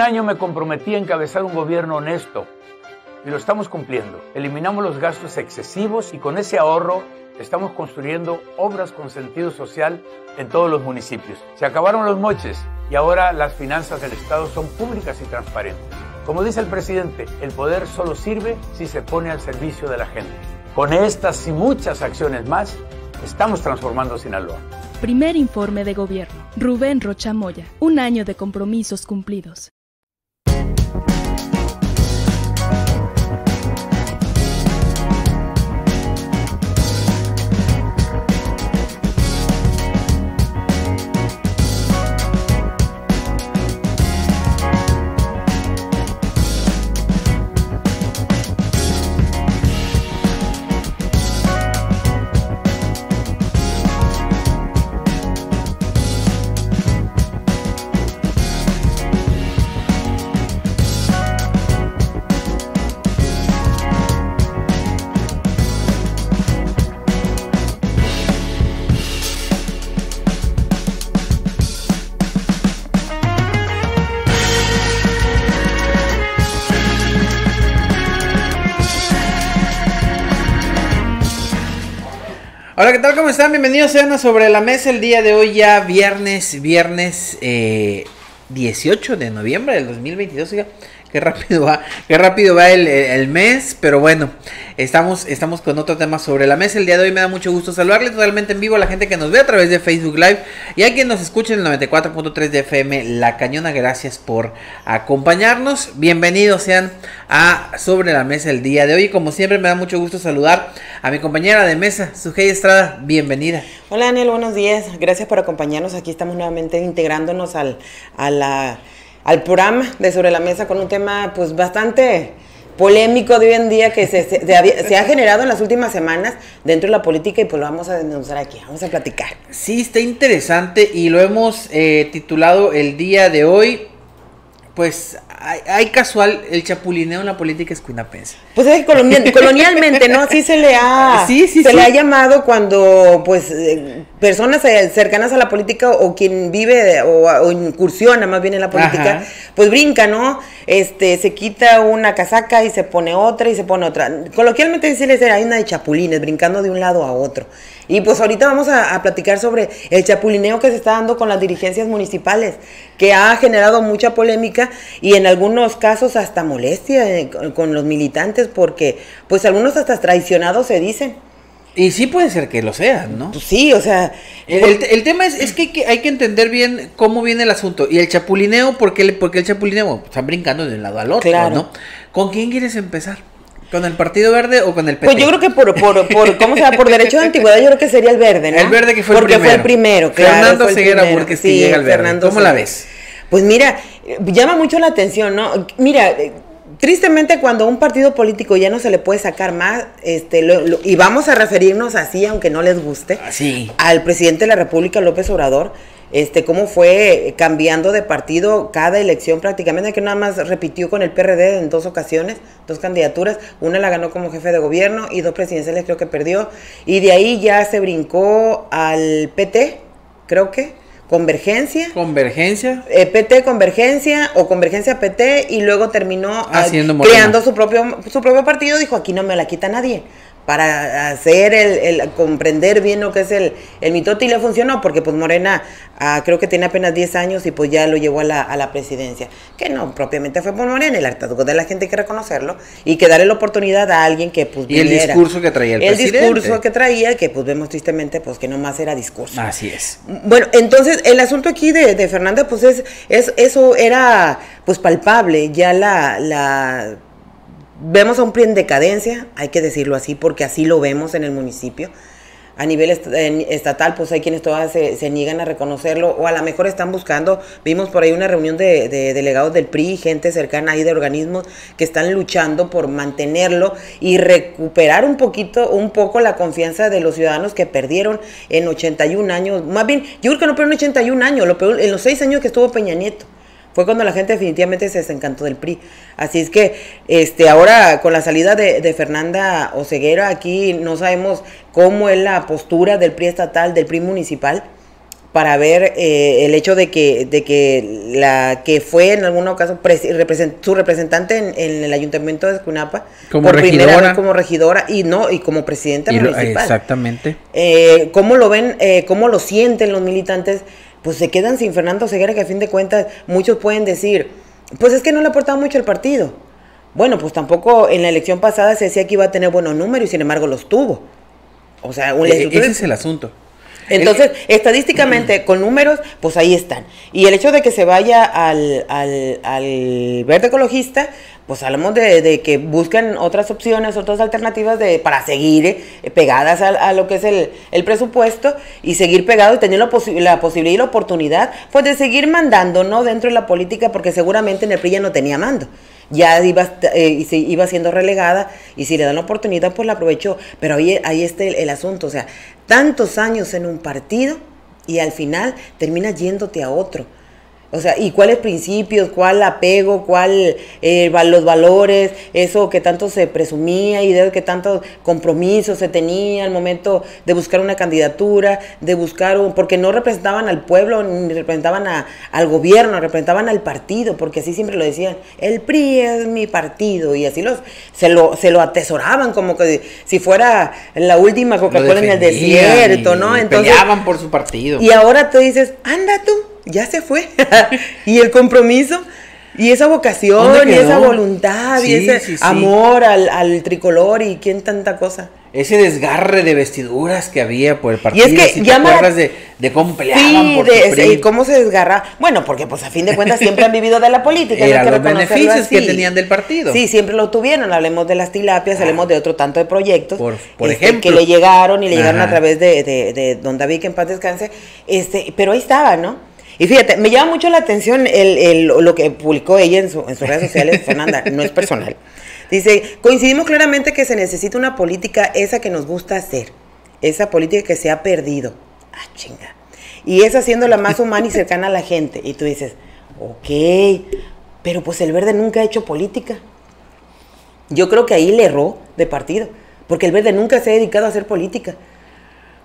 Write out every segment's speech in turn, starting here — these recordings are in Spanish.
año me comprometí a encabezar un gobierno honesto y lo estamos cumpliendo. Eliminamos los gastos excesivos y con ese ahorro estamos construyendo obras con sentido social en todos los municipios. Se acabaron los moches y ahora las finanzas del Estado son públicas y transparentes. Como dice el presidente, el poder solo sirve si se pone al servicio de la gente. Con estas y muchas acciones más, estamos transformando Sinaloa. Primer informe de gobierno. Rubén Rocha Moya. Un año de compromisos cumplidos. Hola, ¿qué tal? ¿Cómo están? Bienvenidos sean a Sobre la Mesa. El día de hoy ya viernes 18 de noviembre del 2022. Oiga, qué rápido va el mes, pero bueno, estamos con otro tema sobre la mesa. El día de hoy me da mucho gusto saludarle totalmente en vivo a la gente que nos ve a través de Facebook Live y a quien nos escucha en el 94.3 de FM La Cañona. Gracias por acompañarnos. Bienvenidos sean a Sobre la Mesa el día de hoy. Como siempre me da mucho gusto saludar a mi compañera de mesa, Sujei Estrada. Bienvenida. Hola Daniel, buenos días. Gracias por acompañarnos. Aquí estamos nuevamente integrándonos al programa de Sobre la Mesa con un tema pues bastante polémico de hoy en día que se ha generado en las últimas semanas dentro de la política y pues lo vamos a denunciar aquí, vamos a platicar. Sí, está interesante y lo hemos titulado el día de hoy, pues hay casual el chapulineo en la política escuinapense. Pues es que colonialmente, ¿no? Así se le ha le ha llamado cuando pues personas cercanas a la política o quien vive o incursiona más bien en la política, ajá, pues brinca, ¿no? Se quita una casaca y se pone otra y se pone otra. Coloquialmente decirles hay una de chapulines brincando de un lado a otro. Y pues ahorita vamos a platicar sobre el chapulineo que se está dando con las dirigencias municipales, que ha generado mucha polémica y en algunos casos hasta molestia con los militantes, porque pues algunos hasta traicionados se dicen. Y sí puede ser que lo sean, ¿no? Pues sí, o sea... El tema es que hay que entender bien cómo viene el asunto. Y el chapulineo, ¿por qué el chapulineo? Están brincando de un lado al otro, claro, ¿no? ¿Con quién quieres empezar? ¿Con el Partido Verde o con el PT? Pues yo creo que por derecho de antigüedad yo creo que sería el Verde, ¿no? El Verde que fue el primero. Porque fue el primero, claro. Fernando Ceguera Burques que llega al Verde. ¿Cómo la ves? Pues mira, llama mucho la atención, ¿no? Mira, tristemente cuando un partido político ya no se le puede sacar más, y vamos a referirnos así, aunque no les guste, así, al presidente de la República, López Obrador, cómo fue cambiando de partido cada elección prácticamente, que nada más repitió con el PRD en 2 ocasiones, 2 candidaturas, una la ganó como jefe de gobierno y 2 presidenciales creo que perdió, y de ahí ya se brincó al PT, creo que, Convergencia, PT Convergencia o Convergencia PT y luego terminó creando su propio partido. Dijo, aquí no me la quita nadie, para hacer el comprender bien lo que es el mitote, y le funcionó porque pues Morena creo que tiene apenas 10 años y pues ya lo llevó a la presidencia, que no propiamente fue por Morena, el hartazgo de la gente hay que reconocerlo y que darle la oportunidad a alguien que pues viniera. Y el discurso que traía el presidente. El discurso que traía, que pues vemos tristemente pues que nomás era discurso. Así es. Bueno, entonces el asunto aquí de Fernanda pues eso era pues palpable, ya vemos a un PRI en decadencia, hay que decirlo así, porque así lo vemos en el municipio. A nivel estatal, pues hay quienes todavía se niegan a reconocerlo, o a lo mejor están buscando, vimos por ahí una reunión de delegados del PRI, gente cercana ahí de organismos que están luchando por mantenerlo y recuperar un poco la confianza de los ciudadanos que perdieron en 81 años, más bien, yo creo que no perdieron en 81 años, lo peor, en los 6 años que estuvo Peña Nieto. Fue cuando la gente definitivamente se desencantó del PRI. Así es que ahora con la salida de Fernanda Oceguera, aquí no sabemos cómo es la postura del PRI estatal, del PRI municipal, para ver el hecho de que la que fue en algún caso su representante en el ayuntamiento de Escuinapa, como por regidora. primera vez como regidora y como presidenta municipal. Exactamente. ¿Cómo lo ven? ¿Cómo lo sienten los militantes? Pues se quedan sin Fernando Ceguera, que a fin de cuentas muchos pueden decir, pues es que no le aportaba mucho al partido. Bueno, pues tampoco en la elección pasada se decía que iba a tener buenos números y sin embargo los tuvo. O sea, ese es el asunto. Entonces, estadísticamente, con números, pues ahí están. Y el hecho de que se vaya al verde ecologista, pues hablamos de que buscan otras opciones, otras alternativas para seguir pegadas a lo que es el presupuesto y seguir pegados y tener la posibilidad y la oportunidad, pues de seguir mandando, ¿no? Dentro de la política, porque seguramente en el PRI ya no tenía mando. Ya iba siendo relegada y si le dan la oportunidad pues la aprovechó, pero ahí está el asunto, o sea, tantos años en un partido y al final terminas yéndote a otro. O sea, ¿y cuáles principios, cuál apego, cuál los valores, eso que tanto se presumía y de que tantos compromisos se tenía al momento de buscar una candidatura, de buscar porque no representaban al pueblo, ni representaban al gobierno, representaban al partido, porque así siempre lo decían, el PRI es mi partido, y así se lo atesoraban como que si fuera la última Coca-Cola en el desierto, ¿no? Entonces peleaban por su partido. Y ahora te dices, anda tú. Ya se fue. Y el compromiso, y esa vocación, y esa voluntad, y ese amor al tricolor, y quién tanta cosa. Ese desgarre de vestiduras que había por el partido. Y es que si te acuerdas de cómo peleaban por su PRI. Y cómo se desgarra. Bueno, porque pues a fin de cuentas siempre han vivido de la política. Eran los beneficios que tenían del partido. Sí, siempre lo tuvieron. Hablemos de las tilapias, hablemos de otro tanto de proyectos. Por ejemplo. Que le llegaron a través de don David, que en paz descanse. Pero ahí estaba, ¿no? Y fíjate, me llama mucho la atención lo que publicó ella en sus redes sociales, Fernanda, no es personal. Dice, coincidimos claramente que se necesita una política esa que nos gusta hacer, esa política que se ha perdido. Ah, chinga. Y es haciéndola más humana y cercana a la gente. Y tú dices, ok, pero pues el Verde nunca ha hecho política. Yo creo que ahí le erró de partido, porque el Verde nunca se ha dedicado a hacer política.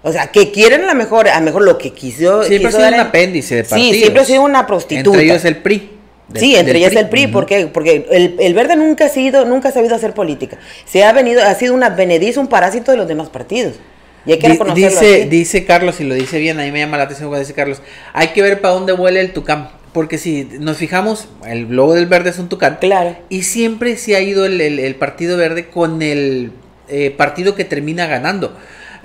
O sea, que quieren a lo mejor lo que quiso. Siempre ha sido un apéndice de partidos. Sí, siempre ha sido una prostituta. Entre ellos el PRI. Entre ellos el PRI. ¿Por qué? Porque el Verde nunca ha sabido hacer política. Ha sido una benediza, un parásito de los demás partidos. Y hay que reconocerlo así. Dice Carlos, y lo dice bien, a mí me llama la atención cuando dice Carlos, hay que ver para dónde vuela el tucán. Porque si nos fijamos, el logo del Verde es un tucán. Claro. Y siempre se ha ido el Partido Verde con el partido que termina ganando.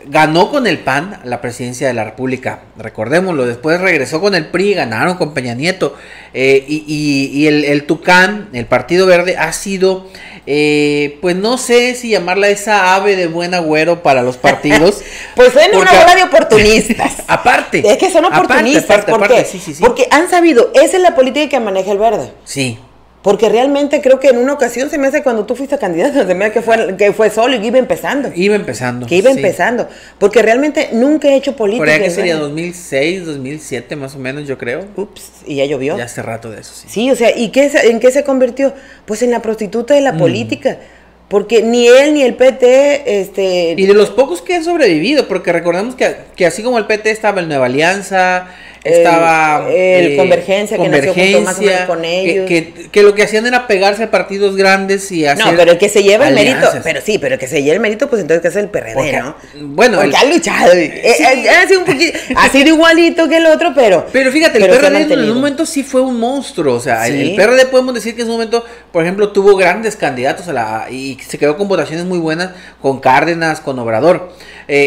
Ganó con el PAN la presidencia de la República, recordémoslo, después regresó con el PRI, ganaron con Peña Nieto, y el Tucán, el Partido Verde, ha sido, pues no sé si llamarla esa ave de buen agüero para los partidos. Pues son una bola de oportunistas. Aparte. Es que son oportunistas, ¿por qué? Sí. Porque han sabido, esa es la política que maneja el Verde. Sí. Porque realmente creo que en una ocasión se me hace cuando tú fuiste candidato, se me hace que fue solo y que iba empezando. Empezando. Porque realmente nunca he hecho política. Por ahí que sería 2006, 2007 más o menos, yo creo. Ups, y ya llovió. Ya hace rato de eso, sí. Sí, o sea, ¿y en qué se convirtió? Pues en la prostituta de la política. Porque ni él ni el PT, Y de los pocos que han sobrevivido, porque recordemos que así como el PT estaba el Nueva Alianza, estaba el Convergencia, que nació junto más o menos con ellos. Que lo que hacían era pegarse a partidos grandes y hacer. No, pero el que se lleva alianzas. el mérito, pero el que se lleva el mérito, pues entonces que es el PRD, porque, ¿no? Bueno, porque ha luchado, ha sido un poquito, ha sido igualito que el otro, pero fíjate, el PRD en un momento sí fue un monstruo, o sea, el PRD podemos decir que en su momento, por ejemplo, tuvo grandes candidatos y se quedó con votaciones muy buenas, con Cárdenas, con Obrador.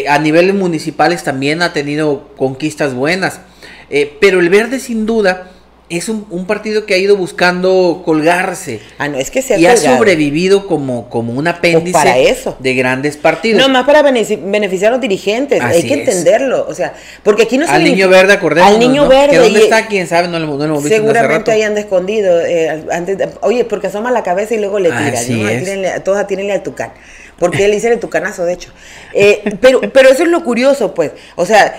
A niveles municipales también ha tenido conquistas buenas. Pero el Verde sin duda es un partido que ha ido buscando colgarse. No, es que se ha y colgado. Ha sobrevivido como un apéndice para eso. De grandes partidos. No, más para beneficiar a los dirigentes. Así hay que entenderlo. O sea, porque aquí no se al niño verde, acordémonos. Al niño ¿no? verde. Que dónde está, quién sabe, no lo hemos visto. Seguramente ahí anda escondido. Oye, porque asoma la cabeza y luego le tiran. ¿no? Todos atírenle al tucán. Porque él dice el tucanazo, de hecho. Pero eso es lo curioso, pues. O sea,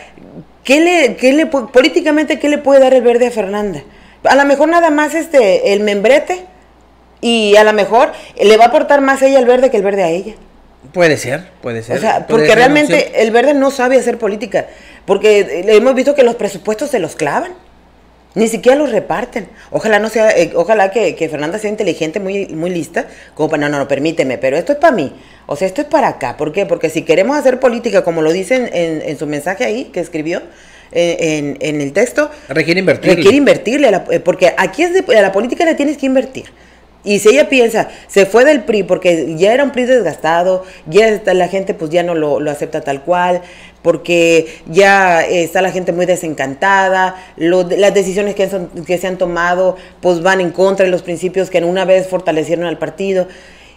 políticamente, ¿qué le puede dar el Verde a Fernanda? A lo mejor nada más el membrete, y a lo mejor le va a aportar más ella al Verde que el Verde a ella. Puede ser. O sea, porque realmente el Verde no sabe hacer política. porque hemos visto que los presupuestos se los clavan. Ni siquiera los reparten. Ojalá no sea, ojalá que Fernanda sea inteligente, muy, muy lista, como para, no, permíteme, pero esto es para mí. O sea, esto es para acá. ¿Por qué? Porque si queremos hacer política, como lo dicen en su mensaje ahí, que escribió en el texto, requiere invertirle. Requiere invertirle, porque aquí a la política le tienes que invertir. Y si ella piensa, se fue del PRI porque ya era un PRI desgastado, ya la gente pues ya no lo acepta tal cual, porque ya está la gente muy desencantada, las decisiones que se han tomado pues van en contra de los principios que en una vez fortalecieron al partido.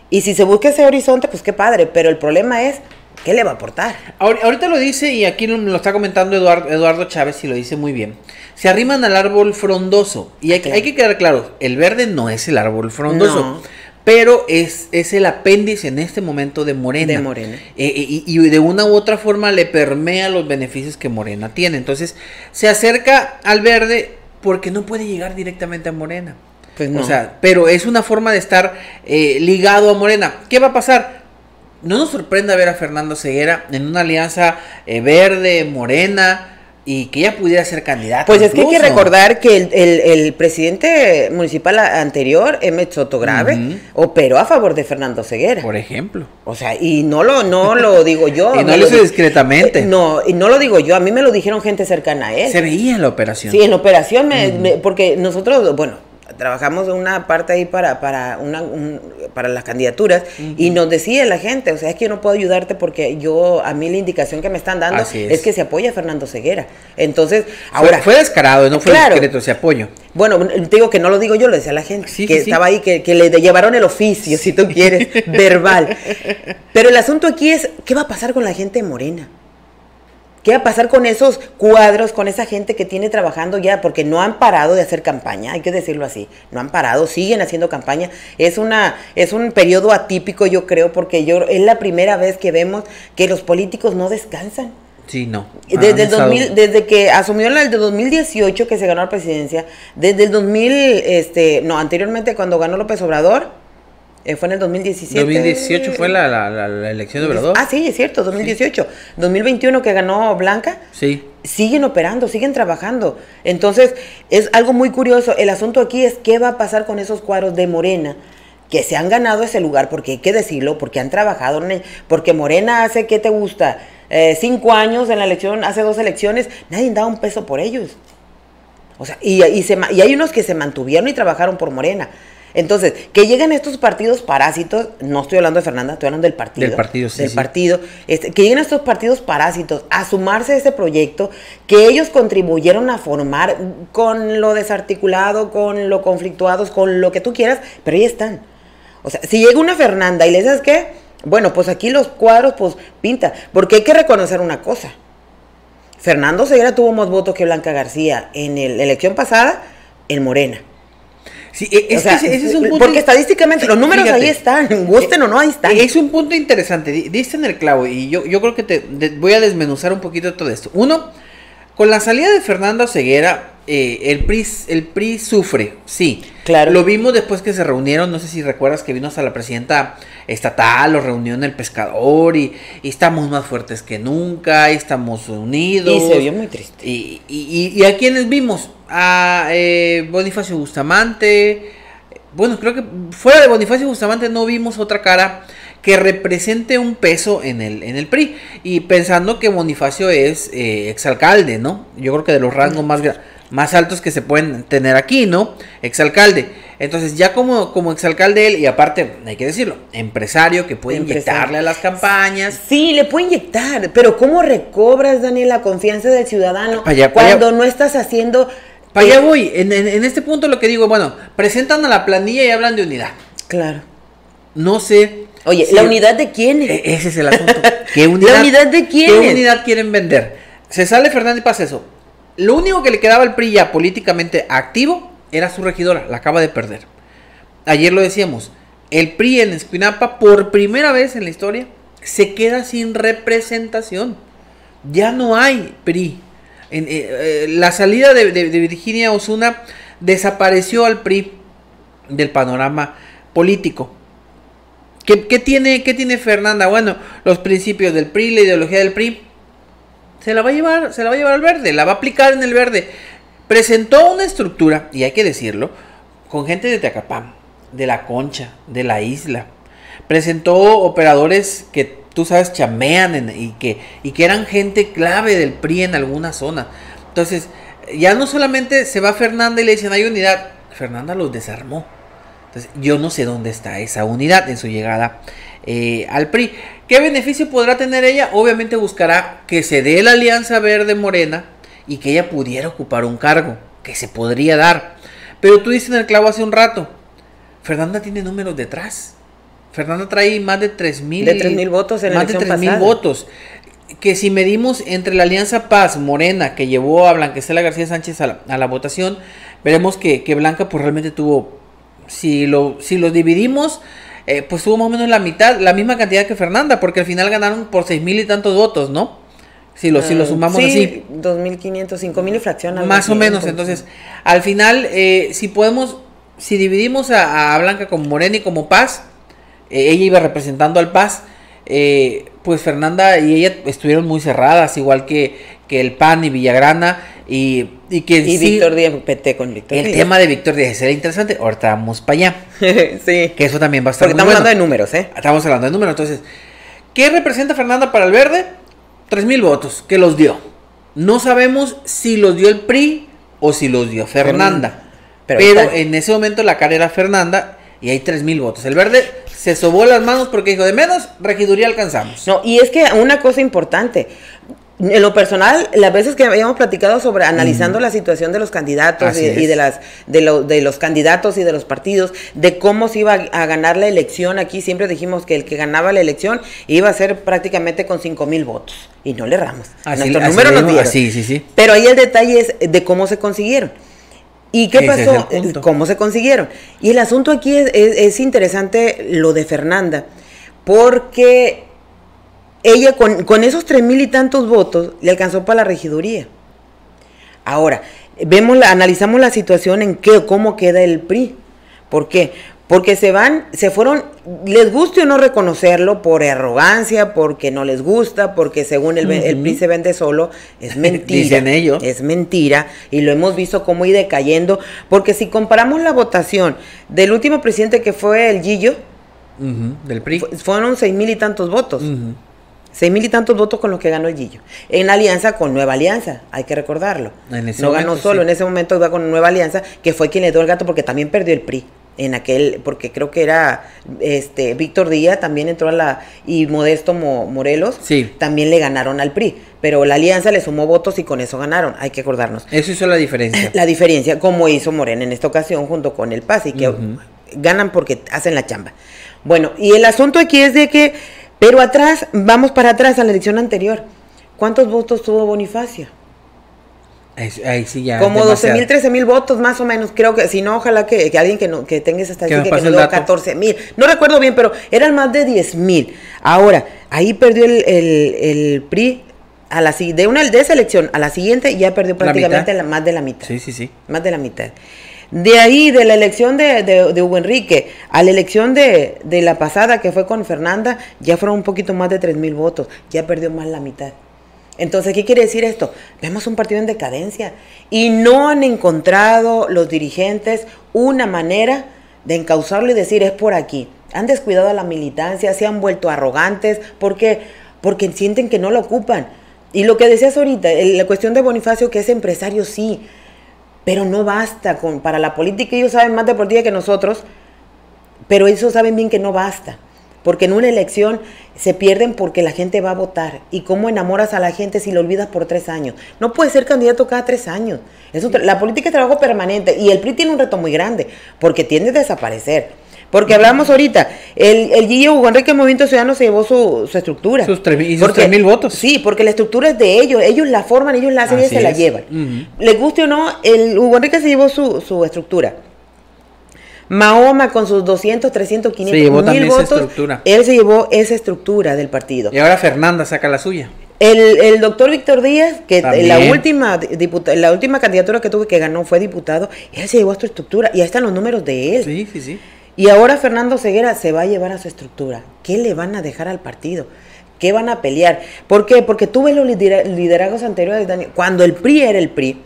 Y si se busca ese horizonte, pues qué padre, pero el problema es, ¿qué le va a aportar? Ahorita lo dice, y aquí lo está comentando Eduardo Chávez, y lo dice muy bien. Se arriman al árbol frondoso. Y hay que quedar claro, el verde no es el árbol frondoso. No. Pero es el apéndice en este momento de Morena. Y de una u otra forma le permea los beneficios que Morena tiene. Entonces, se acerca al verde porque no puede llegar directamente a Morena. Pues no. O sea, pero es una forma de estar ligado a Morena. ¿Qué va a pasar? No nos sorprenda ver a Fernando Ceguera en una alianza verde, Morena, y que ella pudiera ser candidata. Pues incluso. Es que hay que recordar que el presidente municipal anterior, Emmet Sotograve, operó a favor de Fernando Ceguera. Por ejemplo. O sea, y no lo digo yo. Y no lo hizo discretamente. Y no lo digo yo, a mí me lo dijeron gente cercana a él. Se veía en la operación. Sí, en la operación, porque nosotros, bueno, trabajamos una parte ahí para las candidaturas, y nos decía la gente, o sea, es que yo no puedo ayudarte porque a mí la indicación que me están dando es que se apoya a Fernando Ceguera. Entonces, ahora... Fue descarado, no fue discreto ese apoyo. Bueno, te digo que no lo digo yo, lo decía la gente, estaba ahí, que le llevaron el oficio, si tú quieres, verbal. Pero el asunto aquí es, ¿qué va a pasar con la gente de Morena? ¿Qué va a pasar con esos cuadros, con esa gente que tiene trabajando ya? Porque no han parado de hacer campaña, hay que decirlo así. No han parado, siguen haciendo campaña. Es un periodo atípico, yo creo, porque es la primera vez que vemos que los políticos no descansan. Sí, no. Desde que asumió el de 2018, que se ganó la presidencia, desde el anteriormente cuando ganó López Obrador, fue en el 2017. 2018 fue la elección de Obrador. Ah, sí, es cierto, 2018. Sí. 2021 que ganó Blanca. Sí. Siguen operando, siguen trabajando. Entonces, es algo muy curioso. El asunto aquí es qué va a pasar con esos cuadros de Morena que se han ganado ese lugar, porque hay que decirlo, porque han trabajado, porque Morena hace, ¿qué te gusta? 5 años en la elección, hace 2 elecciones, nadie daba un peso por ellos. O sea, y hay unos que se mantuvieron y trabajaron por Morena. Entonces, que lleguen estos partidos parásitos, no estoy hablando de Fernanda, estoy hablando del partido. Del partido, sí. Del partido. Que lleguen estos partidos parásitos a sumarse a ese proyecto que ellos contribuyeron a formar con lo desarticulado, con lo conflictuados, con lo que tú quieras, pero ahí están. O sea, si llega una Fernanda y le dices ¿qué? Bueno, pues aquí los cuadros, pues pinta. Porque hay que reconocer una cosa. Fernando Ceguera tuvo más votos que Blanca García en la elección pasada en Morena. Sí, ese es un punto. Porque estadísticamente los números ahí están, gusten o no, ahí están. Es un punto interesante, diste en el clavo, y yo creo que voy a desmenuzar un poquito todo esto. Uno, con la salida de Fernando Ceguera, el PRI sufre, sí. Claro. Lo vimos después que se reunieron, no sé si recuerdas que vino hasta la presidenta estatal, lo reunió en El Pescador, y estamos más fuertes que nunca, y estamos unidos. Y se vio muy triste. Y a quienes vimos, a Bonifacio Bustamante. Bueno, creo que fuera de Bonifacio Bustamante no vimos otra cara que represente un peso en el PRI, y pensando que Bonifacio es exalcalde, ¿no? Yo creo que de los rangos más altos que se pueden tener aquí, ¿no? Exalcalde. Entonces, ya como exalcalde él, y aparte, hay que decirlo, empresario que puede inyectarle a las campañas. Sí, le puede inyectar, pero ¿cómo recobras, Daniel, la confianza del ciudadano cuando no estás haciendo... Para allá voy, en este punto lo que digo, bueno, presentan a la planilla y hablan de unidad. Claro. No sé... Oye, ¿la unidad de quién? Ese es el asunto. ¿Qué unidad, ¿La unidad de quién? ¿Qué unidad quieren vender? Se sale Fernández y pasa eso. Lo único que le quedaba al PRI ya políticamente activo era su regidora, la acaba de perder. Ayer lo decíamos, el PRI en Escuinapa, por primera vez en la historia, se queda sin representación. Ya no hay PRI. La salida de Virginia Osuna desapareció al PRI del panorama político. ¿Qué tiene Fernanda? Bueno, los principios del PRI, la ideología del PRI. se la va a llevar al verde, la va a aplicar en el verde. Presentó una estructura, y hay que decirlo, con gente de Tecapam, de La Concha, de la isla. Presentó operadores que tú sabes chamean y que eran gente clave del PRI en alguna zona. Entonces, ya no solamente se va Fernanda y le dicen hay unidad, Fernanda los desarmó. Entonces, yo no sé dónde está esa unidad en su llegada al PRI. ¿Qué beneficio podrá tener ella? Obviamente buscará que se dé la alianza verde-morena y que ella pudiera ocupar un cargo, que se podría dar. Pero tú dices en el clavo hace un rato, Fernanda tiene números detrás. Fernanda trae más de 3,000 de 3,000 votos en la elección pasada. Más de 3,000 votos. Que si medimos entre la Alianza Paz Morena, que llevó a Blanca Estela García Sánchez a la votación, veremos que Blanca pues realmente tuvo, si lo dividimos, pues tuvo más o menos la mitad, la misma cantidad que Fernanda, porque al final ganaron por 6,000 y tantos votos, ¿no? Si lo sumamos sí, así. 2,500, 5,000 y fracción. Más o menos, entonces, al final, si dividimos a Blanca como Morena y como Paz, ella iba representando al Paz, pues Fernanda y ella estuvieron muy cerradas, igual que el PAN y Villagrana, y sí, Víctor Díaz, PT con Víctor Díaz. El tema de Víctor Díaz era interesante, ahorita vamos para allá. Sí. Que eso también va a estar porque estamos hablando de números, Estamos hablando de números, entonces, ¿qué representa Fernanda para el verde? 3,000 votos, que los dio. No sabemos si los dio el PRI o si los dio Fernanda. Pero en ese momento la cara era Fernanda y hay 3,000 votos. El verde se sobó las manos porque dijo, de menos, regiduría alcanzamos. No, y es que una cosa importante, en lo personal, las veces que habíamos platicado sobre analizando la situación de los candidatos y de los candidatos y de los partidos, de cómo se iba a ganar la elección, aquí siempre dijimos que el que ganaba la elección iba a ser prácticamente con 5,000 votos. Y no le erramos. Nuestro número nos dieron. Sí. Pero ahí el detalle es de cómo se consiguieron. ¿Y qué pasó? ¿Cómo se consiguieron? Y el asunto aquí es interesante lo de Fernanda, porque ella con esos 3,000 y tantos votos le alcanzó para la regiduría. Ahora, analizamos la situación en cómo queda el PRI. ¿Por qué? Porque se fueron, les guste o no reconocerlo, por arrogancia, porque no les gusta, porque según el PRI se vende solo, es mentira. Dicen ellos. Es mentira, y lo hemos visto cómo ir decayendo, porque si comparamos la votación del último presidente que fue el Gillo, del PRI, fueron 6,000 y tantos votos. 6,000 y tantos votos con los que ganó el Gillo. En alianza con Nueva Alianza, hay que recordarlo. No ganó solo, en ese momento iba con Nueva Alianza, que fue quien le dio el gato porque también perdió el PRI. Porque creo que era Víctor Díaz, también entró y Modesto Morelos, también le ganaron al PRI, pero la alianza le sumó votos y con eso ganaron, hay que acordarnos. Eso hizo la diferencia. La diferencia, como hizo Morena en esta ocasión junto con el PAS, y que ganan porque hacen la chamba. Bueno, y el asunto aquí es de que, pero vamos para atrás a la elección anterior, ¿cuántos votos tuvo Bonifacio? Ahí sí ya como 12,000, 13,000 votos más o menos, creo que, si no, ojalá que alguien que tenga esa estadística, que no dio 14,000, no recuerdo bien, pero eran más de 10,000. Ahora, ahí perdió el PRI de esa elección a la siguiente, ya perdió prácticamente más de la mitad. Sí. Más de la mitad. De ahí, de la elección de Hugo Enrique a la elección de la pasada, que fue con Fernanda, ya fueron un poquito más de 3,000 votos, ya perdió más la mitad. Entonces, ¿qué quiere decir esto? Vemos un partido en decadencia y no han encontrado los dirigentes una manera de encauzarlo y decir es por aquí. Han descuidado a la militancia, se han vuelto arrogantes porque sienten que no lo ocupan. Y lo que decías ahorita, la cuestión de Bonifacio, que es empresario, sí, pero no basta para la política. Ellos saben más de política que nosotros, pero ellos saben bien que no basta. Porque en una elección se pierden porque la gente va a votar. ¿Y cómo enamoras a la gente si lo olvidas por 3 años? No puedes ser candidato cada 3 años. La política es trabajo permanente. Y el PRI tiene un reto muy grande, porque tiende a desaparecer. Porque hablamos ahorita, el Gillo Hugo Enrique Movimiento Ciudadano se llevó su estructura. Sus 3,000 votos. Sí, porque la estructura es de ellos la forman, ellos la hacen y se la llevan. Les guste o no, el Hugo Enrique se llevó su estructura. Mahoma con sus 200, 300, 500 mil votos, él se llevó esa estructura del partido. Y ahora Fernanda saca la suya. El doctor Víctor Díaz, que la última candidatura que tuvo que ganó fue diputado, él se llevó a su estructura y ahí están los números de él. Sí. Y ahora Fernando Ceguera se va a llevar a su estructura. ¿Qué le van a dejar al partido? ¿Qué van a pelear? ¿Por qué? Porque tú ves los liderazgos anteriores, Daniel, cuando el PRI era el PRI,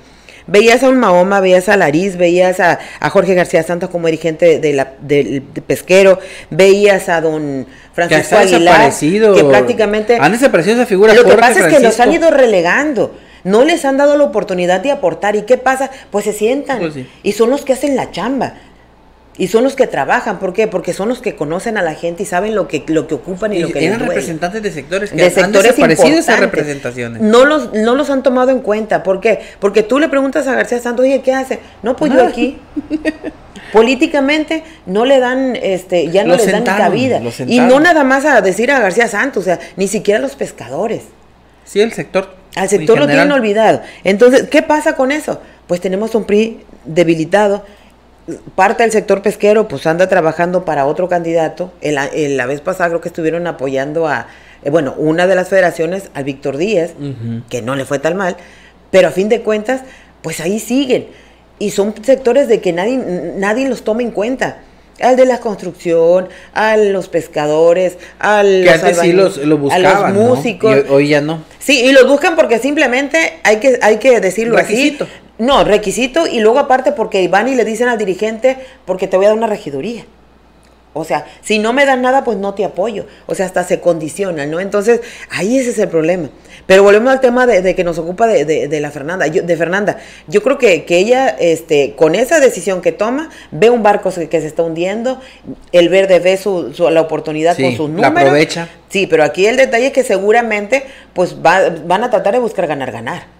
veías a un Mahoma, veías a Lariz, veías a Jorge García Santos como dirigente del pesquero, veías a don Francisco Aguilar, que prácticamente han desaparecido esa figura. Lo que pasa es que los han ido relegando, no les han dado la oportunidad de aportar. ¿Y qué pasa? Pues se sientan, pues sí, y son los que hacen la chamba. Y son los que trabajan, ¿por qué? Porque son los que conocen a la gente y saben lo que ocupan y lo que les duele. Eran representantes de sectores que han desaparecido esas representaciones. No los han tomado en cuenta, ¿por qué? Porque tú le preguntas a García Santos, oye, ¿qué hace? No, pues yo aquí. Políticamente no le dan, ya no les dan cabida. Y no nada más a decir a García Santos, o sea, ni siquiera a los pescadores. Sí, el sector. Al sector lo tienen olvidado. Entonces, ¿qué pasa con eso? Pues tenemos un PRI debilitado. Parte del sector pesquero pues anda trabajando para otro candidato. La vez pasada creo que estuvieron apoyando a, una de las federaciones, al Víctor Díaz, que no le fue tan mal, pero a fin de cuentas, pues ahí siguen. Y son sectores de que nadie los toma en cuenta. Al de la construcción, a los pescadores, a lo buscaban, a los músicos. ¿No? Y hoy ya no. Sí, y los buscan porque simplemente hay que decirlo requisito. Así. No, requisito, y luego aparte porque van y le dicen al dirigente, porque te voy a dar una regiduría. O sea, si no me dan nada, pues no te apoyo. O sea, hasta se condicionan, ¿no? Entonces, ahí ese es el problema. Pero volvemos al tema de que nos ocupa de la Fernanda. De Fernanda. Yo creo que ella, con esa decisión que toma, ve un barco que se está hundiendo, el Verde ve la oportunidad con sus números. La aprovecha. Sí, pero aquí el detalle es que seguramente, pues, van a tratar de buscar ganar.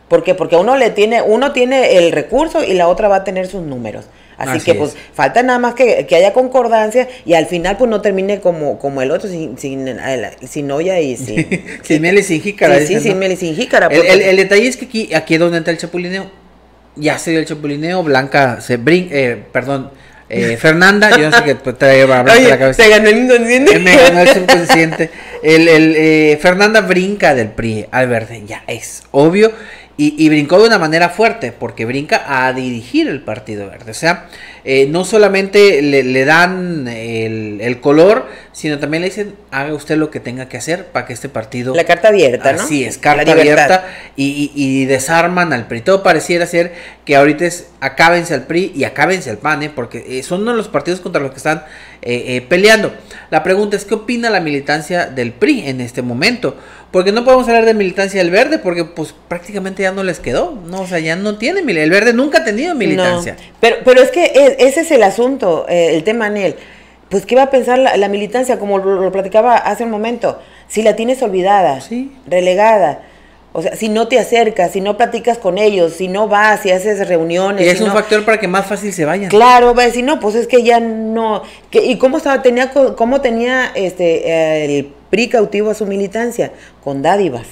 ¿Por qué? Porque uno tiene el recurso y la otra va a tener sus números. Así que pues falta nada más que haya concordancia y al final pues no termine como el otro sin olla y sin miel y sin jícara. Sí, sin miel y sin jícara. El detalle es que aquí es donde entra el chapulineo. Ya se dio el chapulineo, Blanca Fernanda, yo no sé qué trae Blanca en la cabeza. Te ganó el inconsciente. Me ganó el subconsciente. Fernanda brinca del PRI al Verde, ya es obvio. Y brincó de una manera fuerte, porque brinca a dirigir el Partido Verde. O sea, no solamente le dan el color, sino también le dicen, haga usted lo que tenga que hacer para que este partido... La carta abierta, ¿no? Así es, carta abierta, y desarman al PRI. Todo pareciera ser que ahorita es acábense al PRI y acábense al PAN, porque son uno de los partidos contra los que están peleando. La pregunta es, ¿qué opina la militancia del PRI en este momento? Porque no podemos hablar de militancia del Verde, porque pues prácticamente ya no les quedó, ¿no? O sea, ya no tiene, el Verde nunca ha tenido militancia. No, pero es que ese es el asunto, el tema, Anel. Pues, ¿qué va a pensar la militancia? Como lo platicaba hace un momento, si la tienes olvidada, sí, relegada. O sea, si no te acercas, si no platicas con ellos, si no vas, si haces reuniones. Y es un factor para que más fácil se vayan. Claro, va a decir, no, pues es que ya no. ¿Y cómo tenía el PRI cautivo a su militancia? Con dádivas.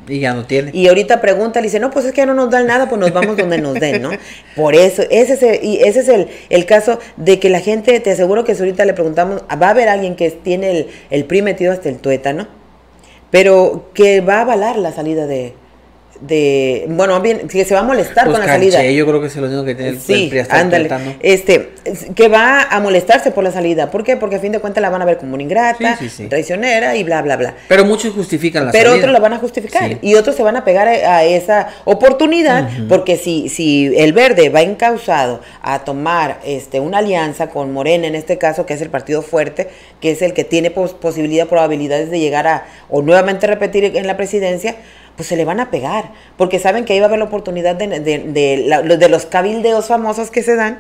Y ya no tiene. Y ahorita pregunta, le dice, no, pues es que ya no nos dan nada, pues nos vamos donde nos den, ¿no? Por eso, ese es el caso de que la gente, te aseguro que si ahorita le preguntamos, va a haber alguien que tiene el PRI metido hasta el tuétano, pero que va a avalar la salida bueno, bien, que se va a molestar pues con la salida. Yo creo que es lo único que tiene el PRI hasta ándale, que va a molestarse por la salida. ¿Por qué? Porque a fin de cuentas la van a ver como una ingrata, traicionera y bla, bla, bla. Pero muchos justifican la salida. Pero otros la van a justificar y otros se van a pegar a esa oportunidad, porque si el Verde va encauzado a tomar una alianza con Morena, en este caso, que es el partido fuerte, que es el que tiene probabilidades de llegar o nuevamente repetir en la presidencia, pues se le van a pegar, porque saben que ahí va a haber la oportunidad de los cabildeos famosos que se dan,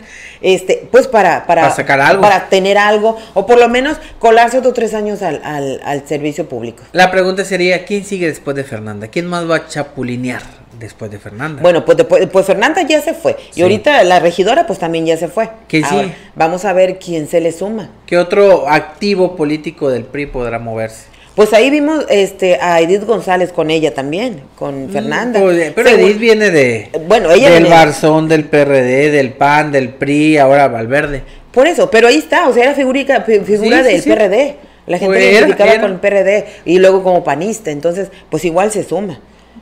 pues para sacar algo, para tener algo, o por lo menos colarse otros 3 años al servicio público. La pregunta sería, ¿quién sigue después de Fernanda? ¿Quién más va a chapulinear después de Fernanda? Bueno, pues Fernanda ya se fue, y ahorita la regidora pues también ya se fue. ¿Quién sigue? Vamos a ver quién se le suma. ¿Qué otro activo político del PRI podrá moverse? Pues ahí vimos a Edith González con ella también, con Fernanda. Pero Edith viene del Barzón, del PRD, del PAN, del PRI, ahora Valverde. Por eso, pero ahí está, o sea, era figura del PRD. La gente la identificaba con el PRD y luego como panista, entonces pues igual se suma.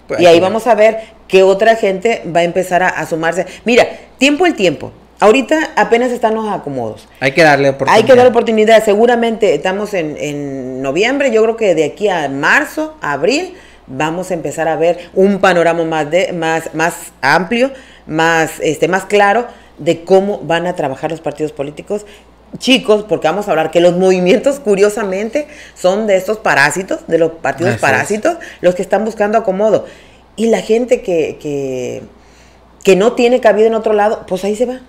Pues y ahí vamos a ver qué otra gente va a empezar a sumarse. Mira, tiempo el tiempo. Ahorita apenas están los acomodos. Hay que darle oportunidad. Hay que dar oportunidad. Seguramente estamos en noviembre. Yo creo que de aquí a marzo, abril, vamos a empezar a ver un panorama más amplio, más claro de cómo van a trabajar los partidos políticos chicos, porque vamos a hablar que los movimientos, curiosamente, son de estos parásitos, de los partidos parásitos, los que están buscando acomodo. Y la gente que no tiene cabida en otro lado, pues ahí se va,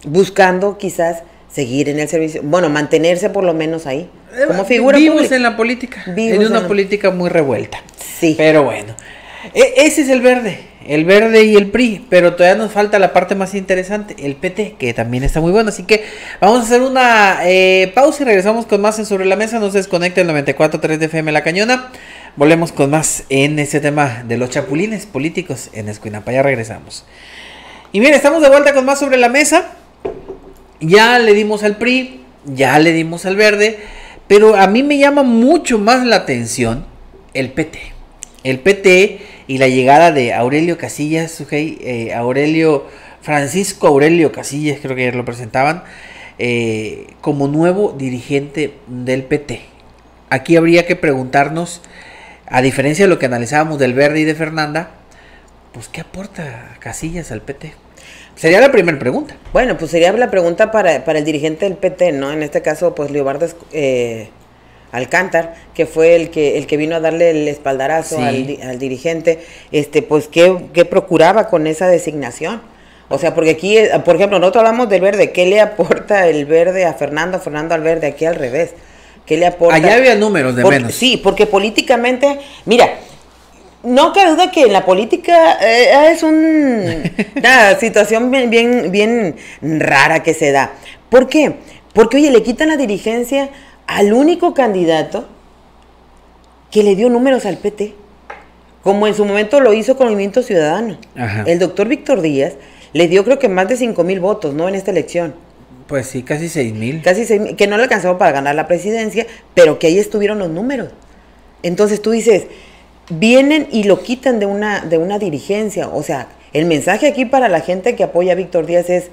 buscando quizás seguir en el servicio, bueno, mantenerse por lo menos ahí, como figura vivos pública. En la política, Vivos en una política muy revuelta. Sí. Pero bueno, ese es el verde y el PRI, pero todavía nos falta la parte más interesante, el PT, que también está muy bueno, así que vamos a hacer una pausa y regresamos con más en Sobre la Mesa. No se desconecte el 94.3 de FM La Cañona. Volvemos con más en este tema de los chapulines políticos en Escuinapa. Ya regresamos. Y bien, estamos de vuelta con más Sobre la Mesa. Ya le dimos al PRI, ya le dimos al Verde, pero a mí me llama mucho más la atención el PT. El PT y la llegada de Aurelio Casillas, Francisco Aurelio Casillas, creo que ayer lo presentaban, como nuevo dirigente del PT. Aquí habría que preguntarnos, a diferencia de lo que analizábamos del Verde y de Fernanda, pues ¿qué aporta Casillas al PT? Sería la primera pregunta. Bueno, pues sería la pregunta para el dirigente del PT, ¿no? En este caso, pues Leobardo Alcántar, que fue el que vino a darle el espaldarazo al dirigente, pues ¿qué procuraba con esa designación? O sea, porque aquí, por ejemplo, nosotros hablamos del Verde, ¿qué le aporta el Verde a Fernando al Verde? Aquí al revés. ¿Qué le aporta? Allá había números de menos. Sí, porque políticamente, mira, no cabe duda que en la política es una situación bien rara que se da. ¿Por qué? Porque, oye, le quitan la dirigencia al único candidato que le dio números al PT, como en su momento lo hizo con Movimiento Ciudadano. Ajá. El doctor Víctor Díaz le dio creo que más de 5,000 votos, ¿no? En esta elección. Pues sí, casi 6,000. Casi 6,000, que no le alcanzó para ganar la presidencia, pero que ahí estuvieron los números. Entonces tú dices, vienen y lo quitan de una dirigencia. O sea, el mensaje aquí para la gente que apoya a Víctor Díaz es,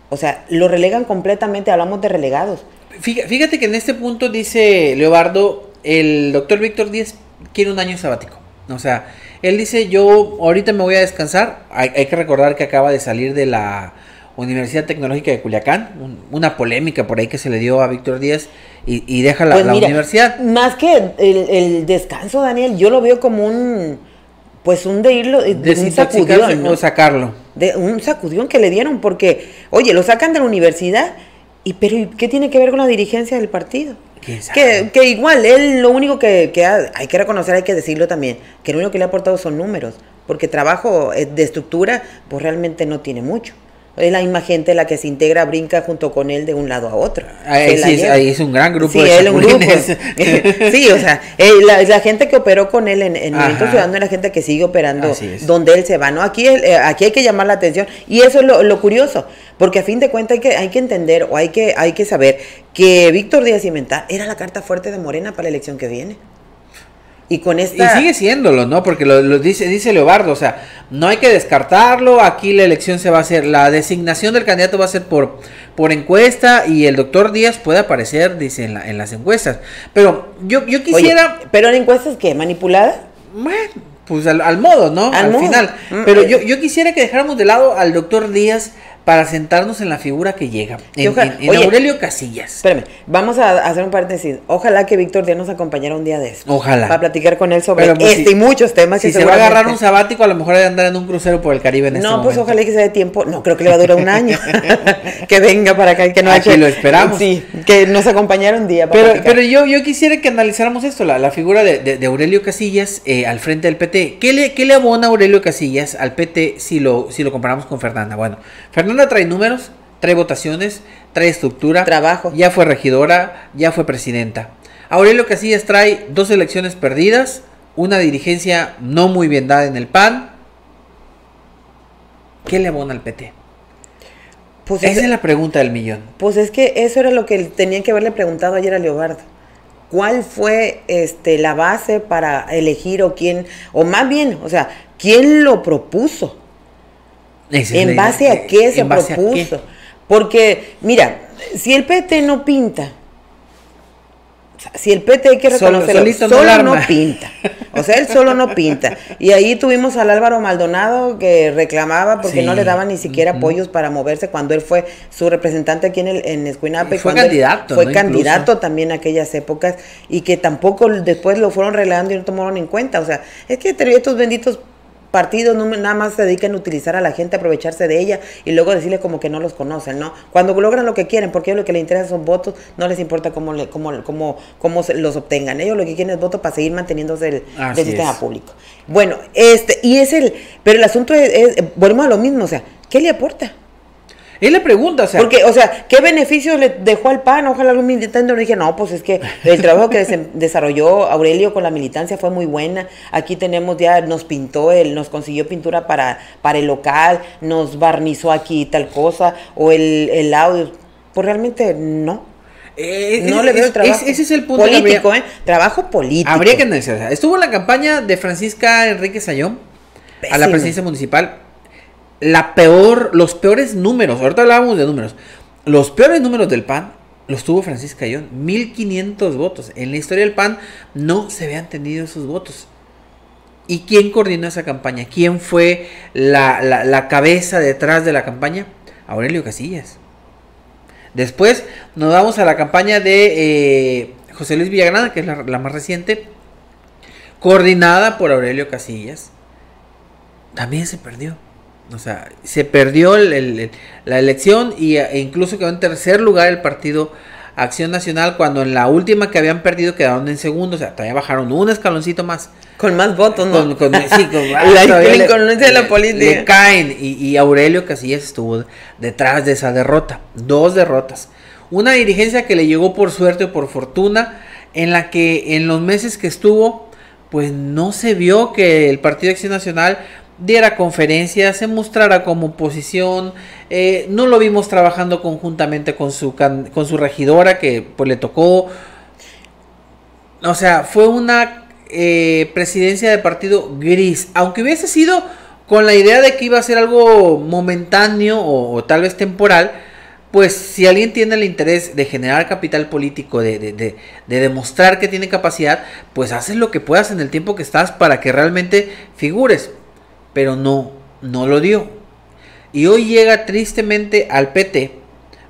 o sea, lo relegan completamente, hablamos de relegados. Fíjate que en este punto dice Leobardo, el doctor Víctor Díaz quiere un año sabático. O sea, él dice, yo ahorita me voy a descansar. Hay que recordar que acaba de salir de la Universidad Tecnológica de Culiacán, una polémica por ahí que se le dio a Víctor Díaz y deja la universidad. Más que el descanso, Daniel, yo lo veo como un sacudión, ¿no? O sacarlo. Un sacudión que le dieron, porque, oye, lo sacan de la universidad, pero ¿qué tiene que ver con la dirigencia del partido? Que igual, él lo único que hay que reconocer, hay que decirlo también, que lo único que le ha aportado son números, porque trabajo de estructura, pues realmente no tiene mucho. Es la misma gente la que se integra, brinca junto con él de un lado a otro. Ahí es un gran grupo de chapulines. Sí, o sea, la gente que operó con él en Movimiento Ciudadano es la gente que sigue operando donde él se va, ¿no? Aquí hay que llamar la atención, y eso es lo curioso, porque a fin de cuentas hay que entender, o hay que saber que Víctor Díaz Cimental era la carta fuerte de Morena para la elección que viene. Y sigue siéndolo, ¿no? Porque lo dice Leobardo, o sea, no hay que descartarlo. Aquí la elección se va a hacer, la designación del candidato va a ser por encuesta, y el doctor Díaz puede aparecer, dice, en las encuestas. Pero yo quisiera... Oye, ¿pero en encuestas qué? ¿Manipuladas? Bueno, pues al modo, ¿no? Al final. Pero yo quisiera que dejáramos de lado al doctor Díaz para sentarnos en la figura que llega, en Aurelio Casillas. Espérame, vamos a hacer un paréntesis. Ojalá que Víctor Díaz nos acompañara un día de eso. Ojalá. Para platicar con él sobre y muchos temas. Si se va a agarrar un sabático, a lo mejor hay de andar en un crucero por el Caribe en este momento. Pues ojalá que se dé tiempo. No, creo que le va a durar un año. Que venga para acá y que no Aquí lo esperamos. Sí, que nos acompañara un día. Pero yo quisiera que analizáramos esto, la figura de Aurelio Casillas al frente del PT. ¿Qué le abona Aurelio Casillas al PT si lo comparamos con Fernanda? Bueno, Fernanda trae números, trae votaciones, trae estructura, trabajo. Ya fue regidora, ya fue presidenta. Aurelio Casillas trae 2 elecciones perdidas, una dirigencia no muy bien dada en el PAN. ¿Qué le abona al PT? Pues esa es la pregunta del millón. Pues es que eso era lo que tenían que haberle preguntado ayer a Leobardo. ¿Cuál fue la base para elegir o más bien, o sea, quién lo propuso? ¿En base a qué se propuso? Porque, mira, si el PT no pinta, si el PT hay que reconocerlo, solo no pinta. O sea, él solo no pinta. Y ahí tuvimos al Álvaro Maldonado que reclamaba porque no le daban ni siquiera apoyos para moverse cuando él fue su representante aquí en Escuinapa. Fue candidato. Fue candidato también en aquellas épocas y que tampoco después lo fueron relegando y no tomaron en cuenta. O sea, es que estos benditos partidos no, nada más se dedican a utilizar a la gente, aprovecharse de ella y luego decirle como que no los conocen, ¿no? Cuando logran lo que quieren, porque ellos lo que les interesa son votos, no les importa cómo los obtengan. Ellos lo que quieren es votos para seguir manteniéndose el sistema público. Bueno, pero el asunto volvemos a lo mismo, o sea, ¿qué le aporta? Es la pregunta, o sea. Porque, o sea, ¿qué beneficios le dejó al PAN? Ojalá algún militante no dije, no, pues es que el trabajo que desarrolló Aurelio con la militancia fue muy buena. Aquí tenemos ya, nos consiguió pintura para el local, nos barnizó aquí tal cosa, o el audio. Pues realmente no. No le veo el trabajo. Ese es el punto político, trabajo político. Habría que analizar. Estuvo en la campaña de Francisca Enrique Sayón a la presidencia municipal. Los peores números, ahorita hablábamos de números, los peores números del PAN los tuvo Francisca Sayón, 1,500 votos. En la historia del PAN no se habían tenido esos votos. ¿Y quién coordinó esa campaña? ¿Quién fue la cabeza detrás de la campaña? Aurelio Casillas. Después nos vamos a la campaña de José Luis Villagrana, que es la más reciente, coordinada por Aurelio Casillas. También se perdió. O sea, se perdió la elección e incluso quedó en tercer lugar el partido Acción Nacional, cuando en la última que habían perdido quedaron en segundo. O sea, todavía bajaron un escaloncito más. Con más votos, ¿no? La incoherencia de la política. Le caen y Aurelio Casillas estuvo detrás de esa derrota. 2 derrotas. Una dirigencia que le llegó por suerte o por fortuna, en la que en los meses que estuvo, pues no se vio que el Partido Acción Nacional diera conferencias, se mostrara como oposición. No lo vimos trabajando conjuntamente con su regidora, que pues le tocó. O sea, fue una presidencia de partido gris, aunque hubiese sido con la idea de que iba a ser algo momentáneo o tal vez temporal. Pues si alguien tiene el interés de generar capital político, de demostrar que tiene capacidad, pues haces lo que puedas en el tiempo que estás para que realmente figures. Pero no lo dio. Y hoy llega tristemente al PT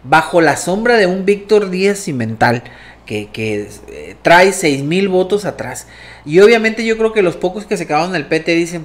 bajo la sombra de un Víctor Díaz Cimental que trae 6,000 votos atrás. Y obviamente yo creo que los pocos que se quedaron en el PT dicen,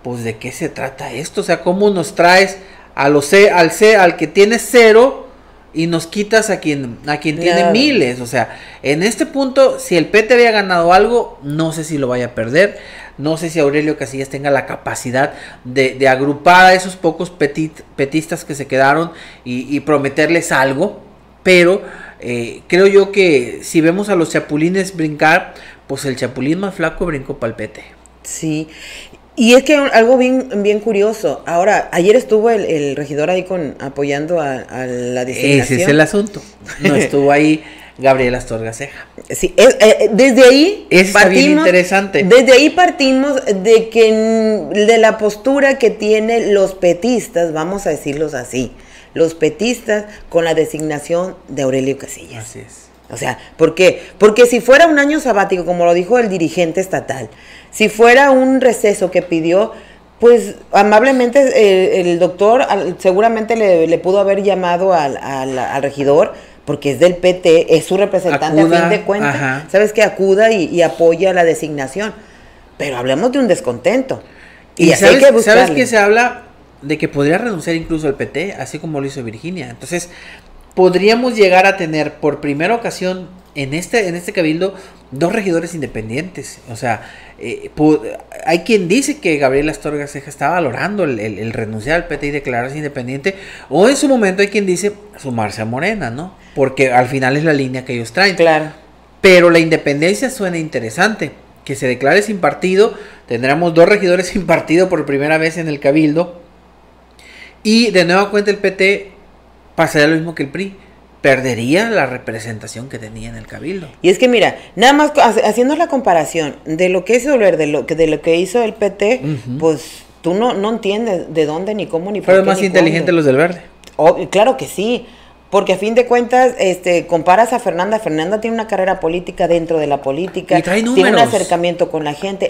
pues ¿de qué se trata esto? O sea, ¿cómo nos traes al que tiene 0 y nos quitas a quien tiene miles? O sea, en este punto, si el PT había ganado algo, no sé si lo vaya a perder. No sé si Aurelio Casillas tenga la capacidad de agrupar a esos pocos petistas que se quedaron y prometerles algo. Pero creo yo que si vemos a los chapulines brincar, pues el chapulín más flaco brincó para el PT. Sí. Y es que algo bien curioso. Ahora, ayer estuvo el regidor ahí apoyando a la designación. Ese es el asunto. No estuvo ahí Gabriela Astorga Ceja. Sí, desde ahí está bien interesante. Desde ahí partimos de la postura que tienen los petistas, vamos a decirlos así, los petistas con la designación de Aurelio Casillas. Así es. O sea, ¿por qué? Porque si fuera un año sabático, como lo dijo el dirigente estatal, si fuera un receso que pidió, pues amablemente el doctor seguramente le pudo haber llamado al regidor, porque es del PT, es su representante a fin de cuentas, ajá. ¿Sabes? Que acuda y apoya la designación. Pero hablemos de un descontento. Y ¿sabes que se habla de que podría renunciar incluso al PT, así como lo hizo Virginia? Entonces, podríamos llegar a tener por primera ocasión en este cabildo 2 regidores independientes. O sea, hay quien dice que Gabriela Astorga Ceja está valorando el renunciar al PT y declararse independiente, o en su momento hay quien dice sumarse a Morena, ¿no? Porque al final es la línea que ellos traen. Claro. Pero la independencia suena interesante. Que se declare sin partido, tendremos 2 regidores sin partido por primera vez en el cabildo, y de nueva cuenta el PT pasaría lo mismo que el PRI, perdería la representación que tenía en el cabildo. Y es que mira, nada más haciendo la comparación de lo que hizo de lo que hizo el PT, pues tú no entiendes de dónde, ni cómo, ni por qué. Fueron más inteligentes los del verde. Claro que sí, porque a fin de cuentas, comparas a Fernanda tiene una carrera política dentro de la política, y trae tiene un números. acercamiento con la gente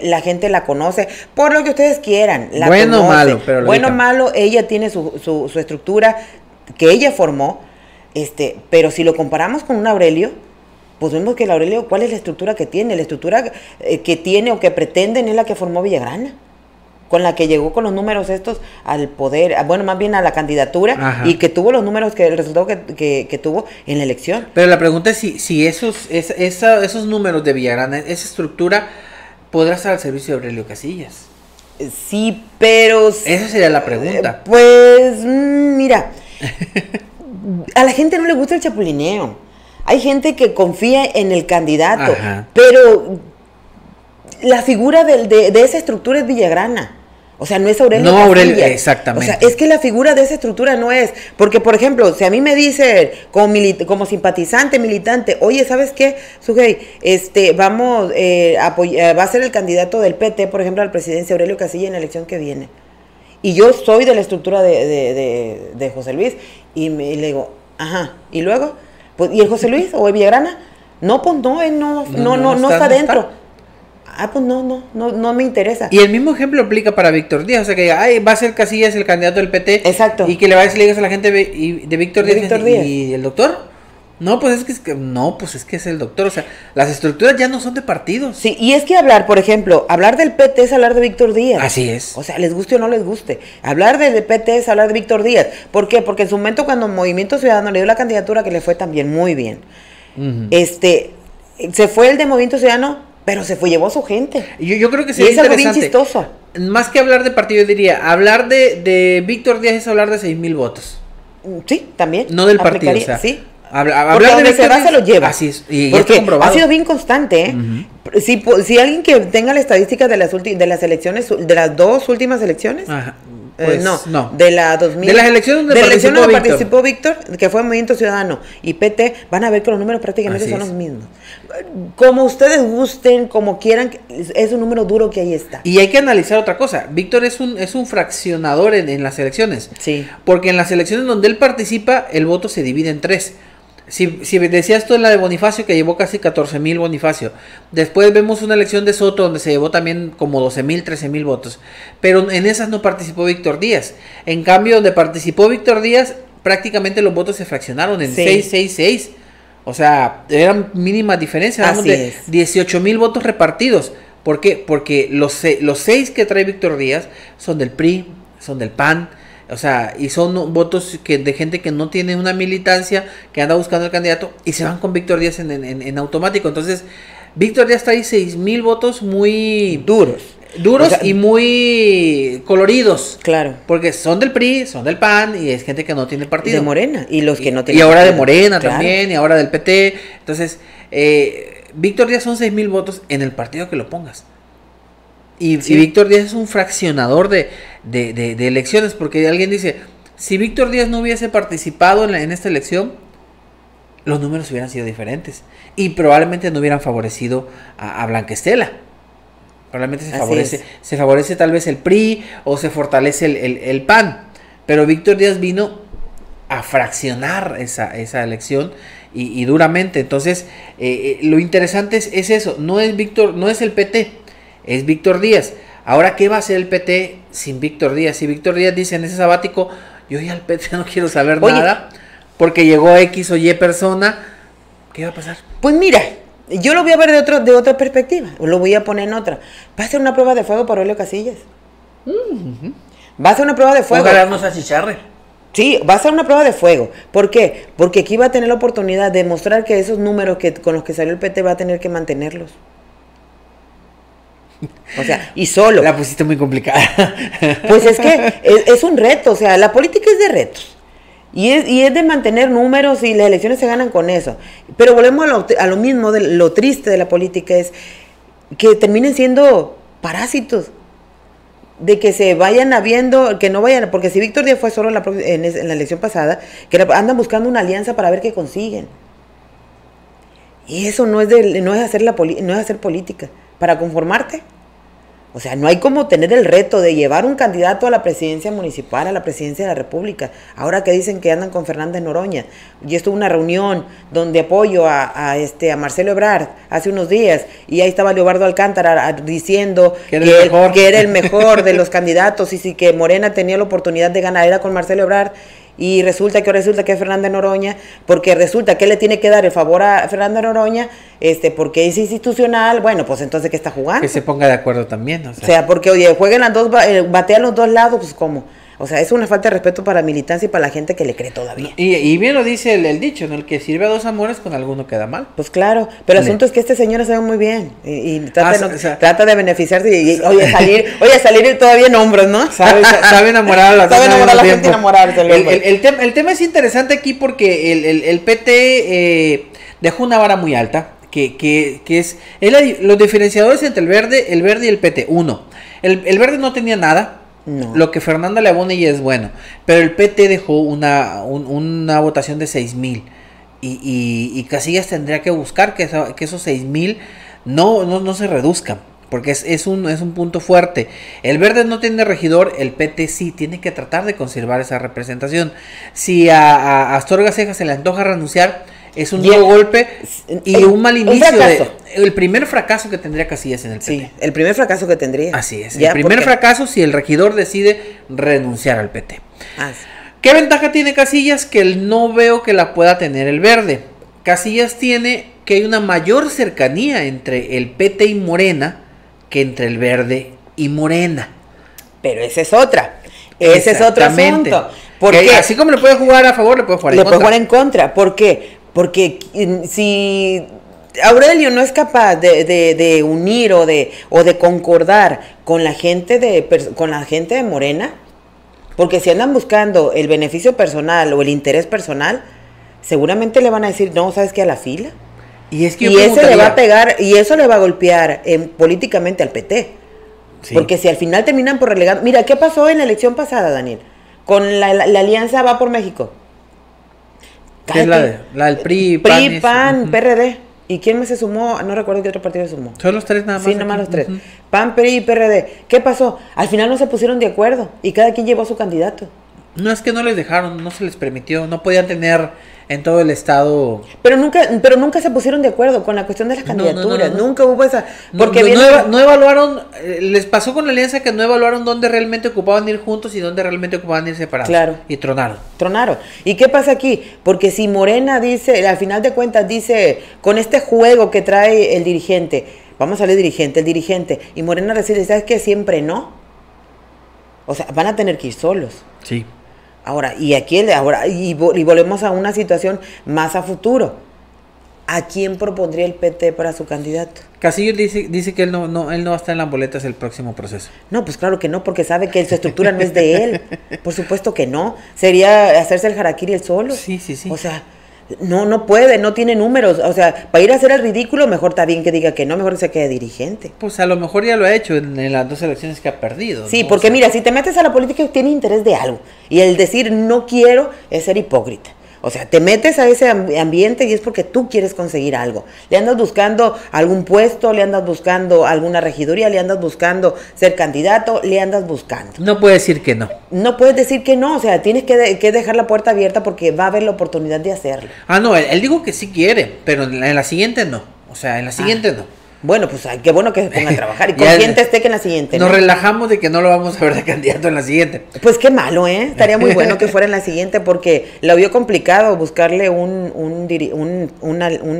la conoce, por lo que ustedes quieran, la Bueno o conoce. malo, pero bueno o malo, ella tiene su estructura que ella formó, pero si lo comparamos con un Aurelio, pues vemos que el Aurelio, ¿cuál es la estructura que tiene? La estructura que tiene o que pretenden es la que formó Villagrana, con la que llegó con los números estos al poder, bueno, más bien a la candidatura. Ajá. Y que tuvo los números, el resultado que tuvo en la elección. Pero la pregunta es si esos números de Villagrana, esa estructura, podrá estar al servicio de Aurelio Casillas. Sí, pero... Esa sería la pregunta. Pues, mira, a la gente no le gusta el chapulineo. Hay gente que confía en el candidato, ajá, pero la figura de esa estructura es Villagrana. O sea, no es Aurelio. No, Aurelio, exactamente. O sea, es que la figura de esa estructura no es. Porque, por ejemplo, si a mí me dice como simpatizante, militante, oye, ¿sabes qué, Sujei? Vamos va a ser el candidato del PT, por ejemplo, a la presidencia Aurelio Casillas en la elección que viene. Y yo soy de la estructura de José Luis. Y le digo, ajá, ¿y luego? Pues, ¿y el José Luis o el Villagrana? No, pues no, él no está dentro. Ah, pues no me interesa. Y el mismo ejemplo aplica para Víctor Díaz, o sea que va a ser Casillas el candidato del PT. Exacto. Y que le va a decir, le digas a la gente de Víctor Díaz. ¿Y el doctor? No, pues es que es el doctor, o sea, las estructuras ya no son de partidos. Sí, y es que por ejemplo, hablar del PT es hablar de Víctor Díaz. Así es. O sea, les guste o no les guste. Hablar del PT es hablar de Víctor Díaz. ¿Por qué? Porque en su momento cuando Movimiento Ciudadano le dio la candidatura, que le fue también muy bien, se fue el de Movimiento Ciudadano, pero llevó a su gente. Yo creo que sería es algo bien chistoso. Más que hablar de partido, yo diría, hablar de Víctor Díaz es hablar de 6,000 votos. Sí, también. No del partido, o sea. Sí. Hablar de se va, se lo lleva. Así es. Y porque ha sido bien constante, ¿eh? Uh-huh. Si alguien que tenga la estadística de las elecciones, de las dos últimas elecciones, ajá. Pues, no. De la 2000. De las elecciones donde participó Víctor, que fue Movimiento Ciudadano y PT, van a ver que los números prácticamente así son los mismos. Como ustedes gusten, como quieran, es un número duro que ahí está. Y hay que analizar otra cosa. Víctor es un fraccionador en las elecciones. Sí. Porque en las elecciones donde él participa, el voto se divide en 3. Si decías tú en la de Bonifacio, que llevó casi 14,000 Bonifacio. Después vemos una elección de Soto donde se llevó también como 12,000, 13,000 votos. Pero en esas no participó Víctor Díaz. En cambio, donde participó Víctor Díaz, prácticamente los votos se fraccionaron en 6, 6, 6. O sea, eran mínimas diferencias. Hablamos de 18,000 votos repartidos. ¿Por qué? Porque los 6 que trae Víctor Díaz son del PRI, son del PAN. O sea, y son votos de gente que no tiene una militancia, que anda buscando el candidato y se van con Víctor Díaz en automático. Entonces, Víctor Díaz trae 6,000 votos muy duros, o sea, y muy coloridos. Claro. Porque son del PRI, son del PAN y es gente que no tiene partido. Y de Morena. Y los que no tienen. Y ahora partido. De Morena claro. También, y ahora del PT. Entonces, Víctor Díaz son 6,000 votos en el partido que lo pongas. Y Víctor Díaz es un fraccionador de elecciones, porque alguien dice, si Víctor Díaz no hubiese participado en esta elección, los números hubieran sido diferentes y probablemente no hubieran favorecido a Blanca Estela. Probablemente se favorece tal vez el PRI o se fortalece el PAN, pero Víctor Díaz vino a fraccionar esa elección y duramente. Entonces, lo interesante es eso, no es el PT, es Víctor Díaz. Ahora, ¿qué va a hacer el PT sin Víctor Díaz? Si Víctor Díaz dice en ese sabático, yo ya al PT no quiero saber nada, porque llegó X o Y persona, ¿qué va a pasar? Pues mira, yo lo voy a ver de otra perspectiva, o lo voy a poner en otra. Va a ser una prueba de fuego para Aurelio Casillas. Uh-huh. Va a ser una prueba de fuego. Ojalá no se achicharre. Sí, va a ser una prueba de fuego. ¿Por qué? Porque aquí va a tener la oportunidad de mostrar que esos números con los que salió el PT va a tener que mantenerlos. O sea, y solo. La pusiste muy complicada. Pues es que es un reto, o sea, la política es de retos. Y es de mantener números y las elecciones se ganan con eso. Pero volvemos a lo mismo, de lo triste de la política es que terminen siendo parásitos. De que se vayan habiendo, que no vayan, porque si Víctor Díaz fue solo en la elección pasada, que andan buscando una alianza para ver qué consiguen. Y eso no es hacer política. Para conformarte, O sea, no hay como tener el reto de llevar un candidato a la presidencia municipal, a la presidencia de la República. Ahora que dicen que andan con Fernández Noroña. Yo estuve en una reunión donde apoyo a Marcelo Ebrard hace unos días y ahí estaba Leobardo Alcántara diciendo que era el mejor de los candidatos y sí que Morena tenía la oportunidad de ganar, era con Marcelo Ebrard. Y resulta que es Fernández Noroña, porque resulta que le tiene que dar el favor a Fernández Noroña, porque es institucional. Bueno, pues entonces, ¿qué está jugando? Que se ponga de acuerdo también. O sea porque, oye, jueguen las dos, batean los dos lados, pues ¿cómo? O sea, es una falta de respeto para la militancia y para la gente que le cree todavía. Y bien lo dice el dicho, ¿no? El que sirve a dos amores con alguno queda mal. Pues claro, pero el asunto es que este señor se ve muy bien y trata de beneficiarse y oye, salir todavía en hombros, ¿no? Sabe enamorar a la, sabe enamorar a la gente y enamorarse. El tema es interesante aquí porque el PT dejó una vara muy alta, que es los diferenciadores entre el verde y el PT. Uno, el verde no tenía nada. No. Lo que Fernanda le abone ya es bueno, pero el PT dejó una votación de 6,000 y Casillas tendría que buscar que esos 6,000 no se reduzcan, porque es un punto fuerte. El verde no tiene regidor, el PT sí, tiene que tratar de conservar esa representación. Si a Astorga Ceja se le antoja renunciar, es un nuevo golpe y un mal inicio. El primer fracaso que tendría Casillas en el PT. Sí, el primer fracaso que tendría. Así es. El primer fracaso si el regidor decide renunciar al PT. ¿Qué ventaja tiene Casillas? Que no veo que la pueda tener el verde. Casillas tiene que hay una mayor cercanía entre el PT y Morena que entre el verde y Morena. Pero esa es otra. Ese es otro asunto. Porque así como le puede jugar a favor, le puede jugar en contra. Le puede jugar en contra. ¿Por qué? Porque si Aurelio no es capaz de unir o de concordar con la gente de Morena, porque si andan buscando el beneficio personal o el interés personal, seguramente le van a decir, no, ¿sabes qué? A la fila. Y eso le va a pegar, y eso le va a golpear políticamente al PT. Sí. Porque si al final terminan por relegar. Mira, ¿qué pasó en la elección pasada, Daniel? Con la alianza Va por México. ¿Qué es la del PRI, PAN, PRD. ¿Y quién más se sumó? No recuerdo qué otro partido se sumó. Son los tres nada más. Sí, nada más los tres. PAN, PRI y PRD. ¿Qué pasó? Al final no se pusieron de acuerdo y cada quien llevó a su candidato. No, es que no les dejaron, no se les permitió, no podían tener en todo el estado. Pero nunca se pusieron de acuerdo con la cuestión de las candidaturas. No. Nunca hubo esa. Porque no evaluaron, les pasó con la alianza que no evaluaron dónde realmente ocupaban ir juntos y dónde realmente ocupaban ir separados. Claro. Y tronaron. ¿Y qué pasa aquí? Porque si Morena dice, al final de cuentas dice, con este juego que trae el dirigente, vamos a salir el dirigente, y Morena decide, ¿sabes qué? Siempre no. O sea, van a tener que ir solos. Sí. Ahora, y volvemos a una situación más a futuro. ¿A quién propondría el PT para su candidato? Casillas dice que él no va a estar en las boletas el próximo proceso. No, pues claro que no, porque sabe que su estructura no es de él. Por supuesto que no. Sería hacerse el harakiri él solo. Sí. O sea, no puede, no tiene números. O sea, para ir a hacer el ridículo, mejor está bien que diga que no, mejor se quede dirigente. Pues a lo mejor ya lo ha hecho en las dos elecciones que ha perdido. Sí, ¿no? porque mira, si te metes a la política tienes interés de algo. Y el decir no quiero es ser hipócrita. O sea, te metes a ese ambiente y es porque tú quieres conseguir algo. Le andas buscando algún puesto, le andas buscando alguna regiduría, le andas buscando ser candidato, le andas buscando. No puedes decir que no. No puedes decir que no, o sea, tienes que dejar la puerta abierta porque va a haber la oportunidad de hacerlo. No, él dijo que sí quiere, pero en la siguiente no. O sea, en la siguiente no. Bueno, pues qué bueno que se ponga a trabajar y consciente esté que en la siguiente. Nos relajamos de que no lo vamos a ver de candidato en la siguiente. Pues qué malo, estaría muy bueno que fuera en la siguiente porque lo vio complicado buscarle un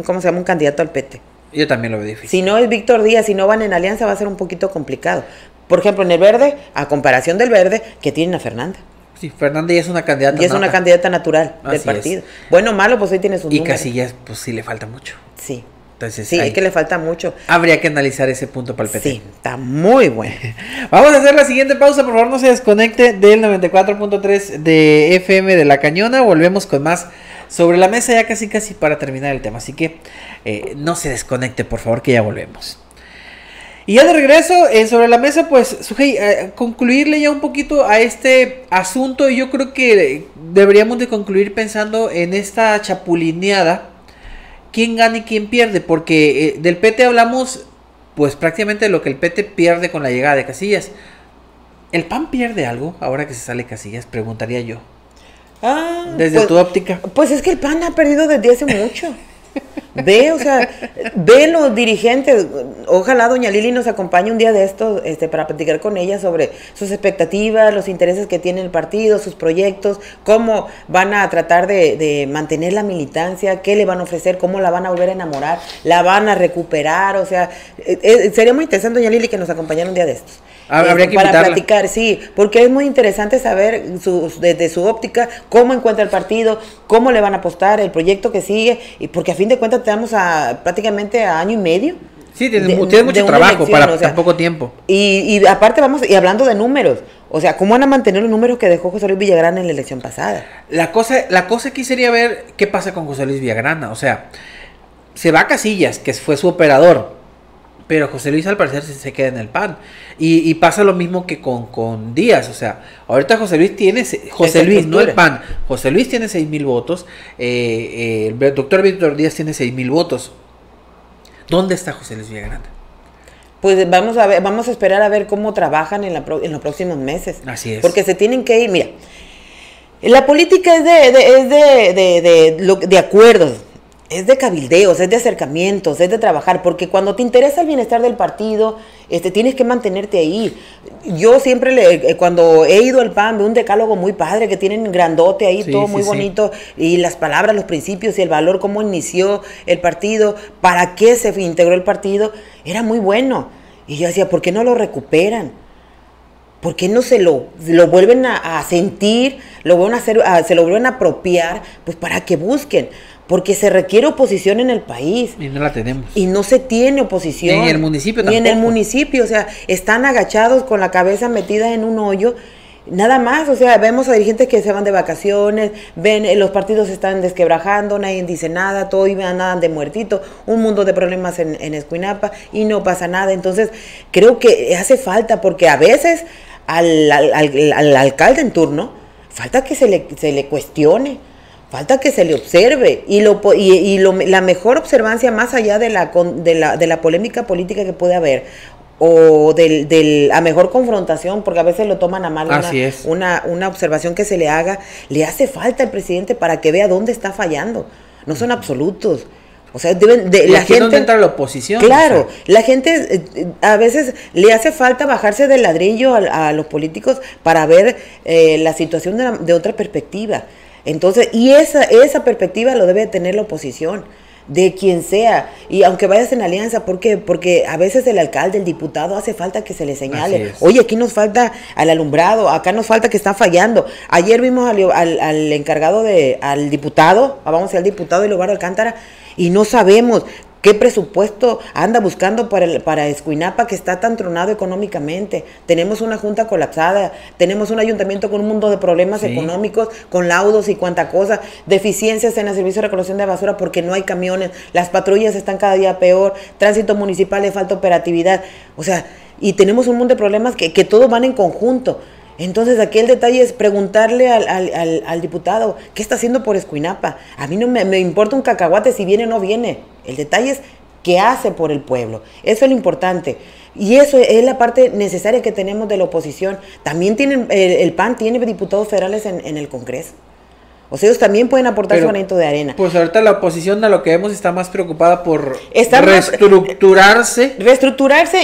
¿cómo se llama? Un candidato al PT. Yo también lo veo difícil. Si no es Víctor Díaz, si no van en alianza va a ser un poquito complicado. Por ejemplo, en el verde, a comparación del verde, que tienen a Fernanda. Sí, Fernanda ya es una candidata. Y es una candidata natural del partido. Bueno, malo, pues ahí tiene sus números. Y Casillas, pues sí le falta mucho. Sí. Entonces, sí, es que le falta mucho. Habría que analizar ese punto para el PT. Sí, está muy bueno. Vamos a hacer la siguiente pausa, por favor no se desconecte del 94.3 de FM de La Cañona. Volvemos con más sobre la mesa ya casi para terminar el tema. Así que no se desconecte, por favor, que ya volvemos. Y ya de regreso, sobre la mesa, pues, Sujei, concluirle ya un poquito a este asunto. Y yo creo que deberíamos de concluir pensando en esta chapulineada. ¿Quién gana y quién pierde? Porque del PT hablamos pues prácticamente lo que el PT pierde con la llegada de Casillas. ¿El PAN pierde algo ahora que se sale Casillas? Preguntaría yo. Desde tu óptica. Pues es que el PAN ha perdido desde hace mucho. Ve los dirigentes. Ojalá doña Lili nos acompañe un día de esto, para platicar con ella sobre sus expectativas, los intereses que tiene el partido, sus proyectos, cómo van a tratar de mantener la militancia, qué le van a ofrecer, cómo la van a volver a enamorar, la van a recuperar. O sea, sería muy interesante, doña Lili, que nos acompañara un día de estos. Habría que para invitarla. platicar, sí, porque es muy interesante saber desde su óptica cómo encuentra el partido, cómo le van a apostar, el proyecto que sigue, y porque a fin de cuentas estamos prácticamente a año y medio. Sí, tiene mucho trabajo para tan poco tiempo. Y aparte y hablando de números, o sea, ¿cómo van a mantener los números que dejó José Luis Villagrán en la elección pasada? La cosa aquí sería ver qué pasa con José Luis Villagrán. O sea, se va a Casillas, que fue su operador, pero José Luis al parecer se queda en el PAN. Y pasa lo mismo que con Díaz. O sea, ahorita José Luis, no el PAN. José Luis tiene 6,000 votos. El doctor Víctor Díaz tiene 6,000 votos. ¿Dónde está José Luis Villagrán? Pues vamos a esperar a ver cómo trabajan en los próximos meses. Así es. Porque se tienen que ir, mira, la política es de acuerdos. Es de cabildeos, es de acercamientos, es de trabajar, porque cuando te interesa el bienestar del partido, tienes que mantenerte ahí. Yo siempre, cuando he ido al PAN, veo un decálogo muy padre, que tienen grandote ahí, sí, todo muy bonito, y las palabras, los principios y el valor, cómo inició el partido, para qué se integró el partido, era muy bueno. Y yo decía, ¿por qué no lo recuperan? ¿Por qué no se lo vuelven a sentir, se lo vuelven a apropiar, pues para que busquen? Porque se requiere oposición en el país. Y no la tenemos. Y no se tiene oposición. Ni en el municipio tampoco. Ni en el municipio, o sea, están agachados con la cabeza metida en un hoyo. Nada más, o sea, vemos a dirigentes que se van de vacaciones, los partidos se están desquebrajando, nadie dice nada, todo andan de muertito, un mundo de problemas en Escuinapa y no pasa nada. Entonces, creo que hace falta, porque a veces al alcalde en turno, falta que se le cuestione. Falta que se le observe la mejor observancia, más allá de la polémica política que puede haber, o a mejor confrontación, porque a veces lo toman a mal una observación que se le haga, le hace falta al presidente para que vea dónde está fallando. No son absolutos. O sea, la gente, ¿dónde entra la oposición? Claro, o sea, la gente a veces le hace falta bajarse del ladrillo a los políticos para ver la situación de otra perspectiva. Entonces, y esa perspectiva lo debe tener la oposición, de quien sea, y aunque vayas en alianza, ¿por qué? Porque a veces el alcalde, el diputado, hace falta que se le señale, oye, aquí nos falta al alumbrado, acá nos falta que está fallando. Ayer vimos al encargado al diputado, vamos al diputado Elobardo Alcántara, y no sabemos qué presupuesto anda buscando para Escuinapa, que está tan tronado económicamente. Tenemos una junta colapsada, tenemos un ayuntamiento con un mundo de problemas económicos, con laudos y cuanta cosa, deficiencias en el servicio de recolección de basura porque no hay camiones, las patrullas están cada día peor, tránsito municipal, le falta operatividad. O sea, y tenemos un mundo de problemas que todos van en conjunto. Entonces aquí el detalle es preguntarle al diputado, ¿qué está haciendo por Escuinapa? A mí no me importa un cacahuate si viene o no viene. El detalle es qué hace por el pueblo. Eso es lo importante. Y eso es la parte necesaria que tenemos de la oposición. También el PAN tiene diputados federales en el Congreso. O sea, ellos también pueden aportar su granito de arena. Pues ahorita la oposición, a lo que vemos, está más preocupada por reestructurarse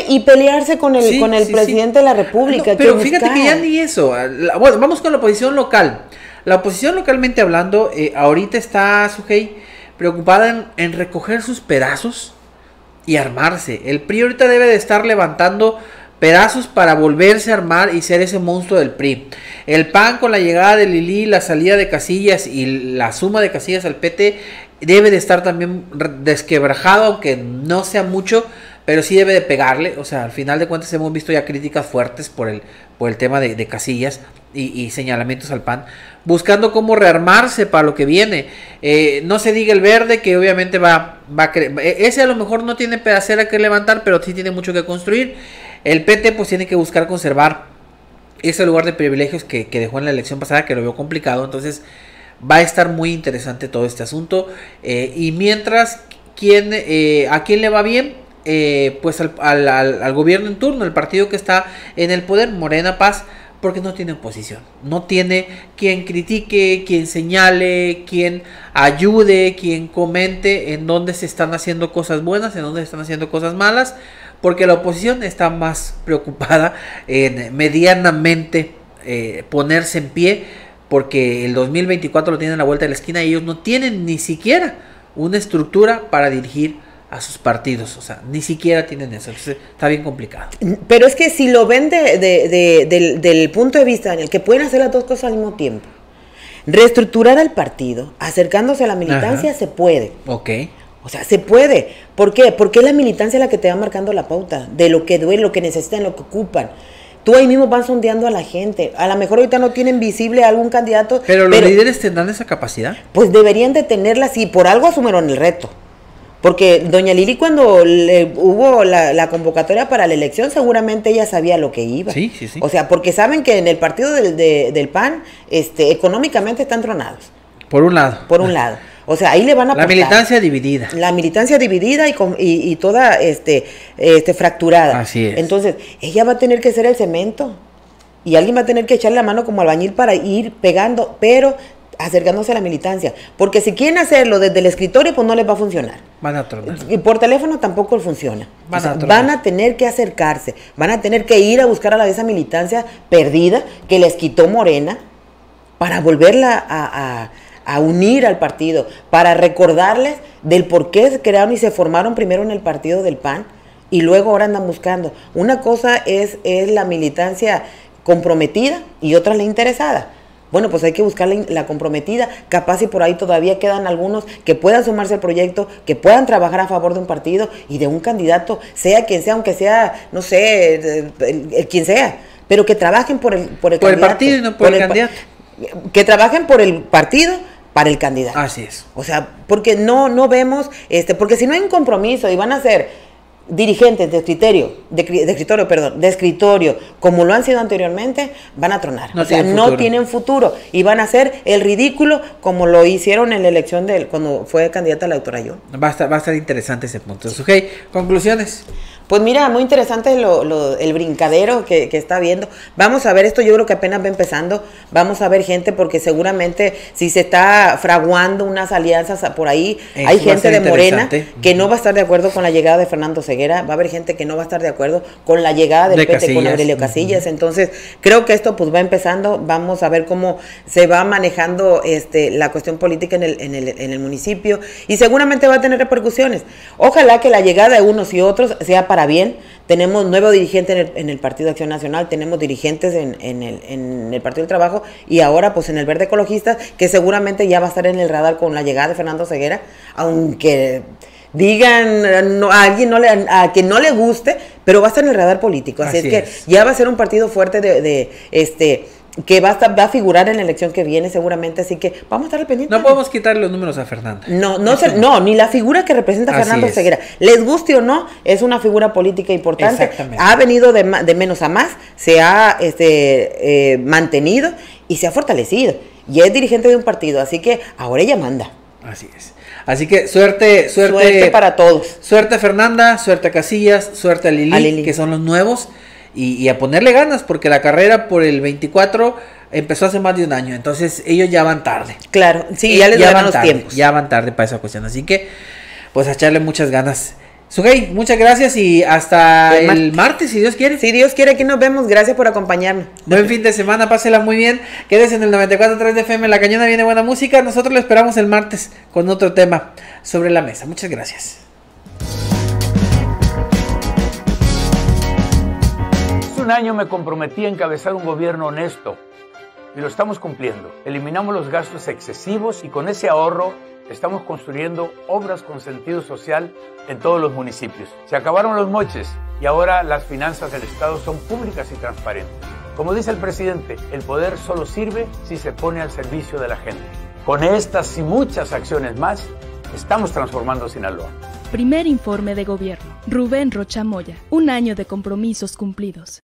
y pelearse con el presidente de la República. No, pero fíjate que ya ni eso. Bueno, vamos con la oposición local. La oposición localmente hablando, ahorita está, Sujei, preocupada en recoger sus pedazos y armarse. El PRI ahorita debe de estar levantando pedazos para volverse a armar y ser ese monstruo del PRI. El PAN, con la llegada de Lili, la salida de Casillas y la suma de Casillas al PT, debe de estar también desquebrajado, aunque no sea mucho, pero sí debe de pegarle. O sea, al final de cuentas hemos visto ya críticas fuertes por el tema de Casillas y señalamientos al PAN, buscando cómo rearmarse para lo que viene. No se diga el Verde, que obviamente ese a lo mejor no tiene pedacera que levantar, pero sí tiene mucho que construir. El PT pues tiene que buscar conservar ese lugar de privilegios que dejó en la elección pasada, que lo veo complicado. Entonces va a estar muy interesante todo este asunto. Y mientras, ¿a quién le va bien? pues al gobierno en turno, el partido que está en el poder, Morena Paz, porque no tiene oposición, no tiene quien critique, quien señale, quien ayude, quien comente en dónde se están haciendo cosas buenas, en dónde se están haciendo cosas malas, porque la oposición está más preocupada en medianamente ponerse en pie, porque el 2024 lo tienen a la vuelta de la esquina y ellos no tienen ni siquiera una estructura para dirigir a sus partidos, o sea, ni siquiera tienen eso, entonces está bien complicado. Pero es que si lo ven del punto de vista en el que pueden hacer las dos cosas al mismo tiempo, reestructurar al partido, acercándose a la militancia, ajá, se puede. Ok. O sea, se puede. ¿Por qué? Porque es la militancia la que te va marcando la pauta de lo que duele, lo que necesitan, lo que ocupan. Tú ahí mismo vas sondeando a la gente. A lo mejor ahorita no tienen visible a algún candidato. Pero los líderes tendrán esa capacidad. Pues deberían de tenerla si por algo asumieron el reto. Porque doña Lili, cuando hubo la convocatoria para la elección, seguramente ella sabía lo que iba. Sí, sí, sí. O sea, porque saben que en el partido del PAN, económicamente están tronados. Por un lado. Por un lado. O sea, ahí le van a apostar. La militancia dividida. La militancia dividida y toda fracturada. Así es. Entonces, ella va a tener que ser el cemento. Y alguien va a tener que echarle la mano como albañil para ir pegando, pero acercándose a la militancia, porque si quieren hacerlo desde el escritorio, pues no les va a funcionar. Van a tronar. Y por teléfono tampoco funciona. Van a tener que acercarse, van a tener que ir a buscar a esa militancia perdida que les quitó Morena para volverla a unir al partido, para recordarles del por qué se crearon y se formaron primero en el partido del PAN y luego ahora andan buscando. Una cosa es la militancia comprometida y otra la interesada. Bueno, pues hay que buscar la comprometida, capaz y por ahí todavía quedan algunos que puedan sumarse al proyecto, que puedan trabajar a favor de un partido y de un candidato, sea quien sea, aunque sea, no sé, quien sea, pero que trabajen por el candidato. Por el partido y no por el candidato. Que trabajen por el partido para el candidato. Así es. O sea, porque no vemos, porque si no hay un compromiso y van a ser dirigentes de escritorio, como lo han sido anteriormente, van a tronar. No tienen futuro y van a hacer el ridículo como lo hicieron en la elección cuando fue candidata la doctora Yo. Va a estar interesante ese punto. Sujei, conclusiones. Pues mira, muy interesante el brincadero que está viendo. Vamos a ver, esto yo creo que apenas va empezando. Vamos a ver gente, porque seguramente si se está fraguando unas alianzas por ahí, hay gente de Morena que no va a estar de acuerdo con la llegada de Fernando Ceguera. Va a haber gente que no va a estar de acuerdo con la llegada del PT con Aurelio Casillas. Entonces, creo que esto pues va empezando. Vamos a ver cómo se va manejando la cuestión política en el municipio. Y seguramente va a tener repercusiones. Ojalá que la llegada de unos y otros sea para bien. Tenemos nuevo dirigente en el Partido Acción Nacional, tenemos dirigentes en el Partido del Trabajo y ahora pues en el Verde Ecologista, que seguramente ya va a estar en el radar con la llegada de Fernando Ceguera, aunque digan a quien no le guste, pero va a estar en el radar político. Así es que ya va a ser un partido fuerte que va a figurar en la elección que viene seguramente, así que vamos a estar al pendiente. No podemos quitarle los números a Fernanda. No, ni la figura que representa a Fernando Ceguera. Les guste o no, es una figura política importante. Ha venido de menos a más, se ha mantenido y se ha fortalecido. Y es dirigente de un partido, así que ahora ella manda. Así es. Así que suerte para todos. Suerte a Fernanda, suerte a Casillas, suerte a Lili, que son los nuevos. Y a ponerle ganas, porque la carrera por el 24 empezó hace más de un año, entonces ellos ya van tarde. Claro, sí, ya les dan los tiempos. Ya van tarde para esa cuestión, así que pues a echarle muchas ganas. Sujei, muchas gracias y hasta el martes, si Dios quiere. Si Dios quiere, aquí nos vemos. Gracias por acompañarnos. Buen fin de semana, pásela muy bien. Quédese en el 94.3 de FM, La Cañona, viene buena música. Nosotros lo esperamos el martes con otro tema sobre la mesa. Muchas gracias. Un año me comprometí a encabezar un gobierno honesto y lo estamos cumpliendo. Eliminamos los gastos excesivos y con ese ahorro estamos construyendo obras con sentido social en todos los municipios. Se acabaron los moches y ahora las finanzas del Estado son públicas y transparentes. Como dice el presidente, el poder solo sirve si se pone al servicio de la gente. Con estas y muchas acciones más, estamos transformando Sinaloa. Primer informe de gobierno. Rubén Rocha Moya. Un año de compromisos cumplidos.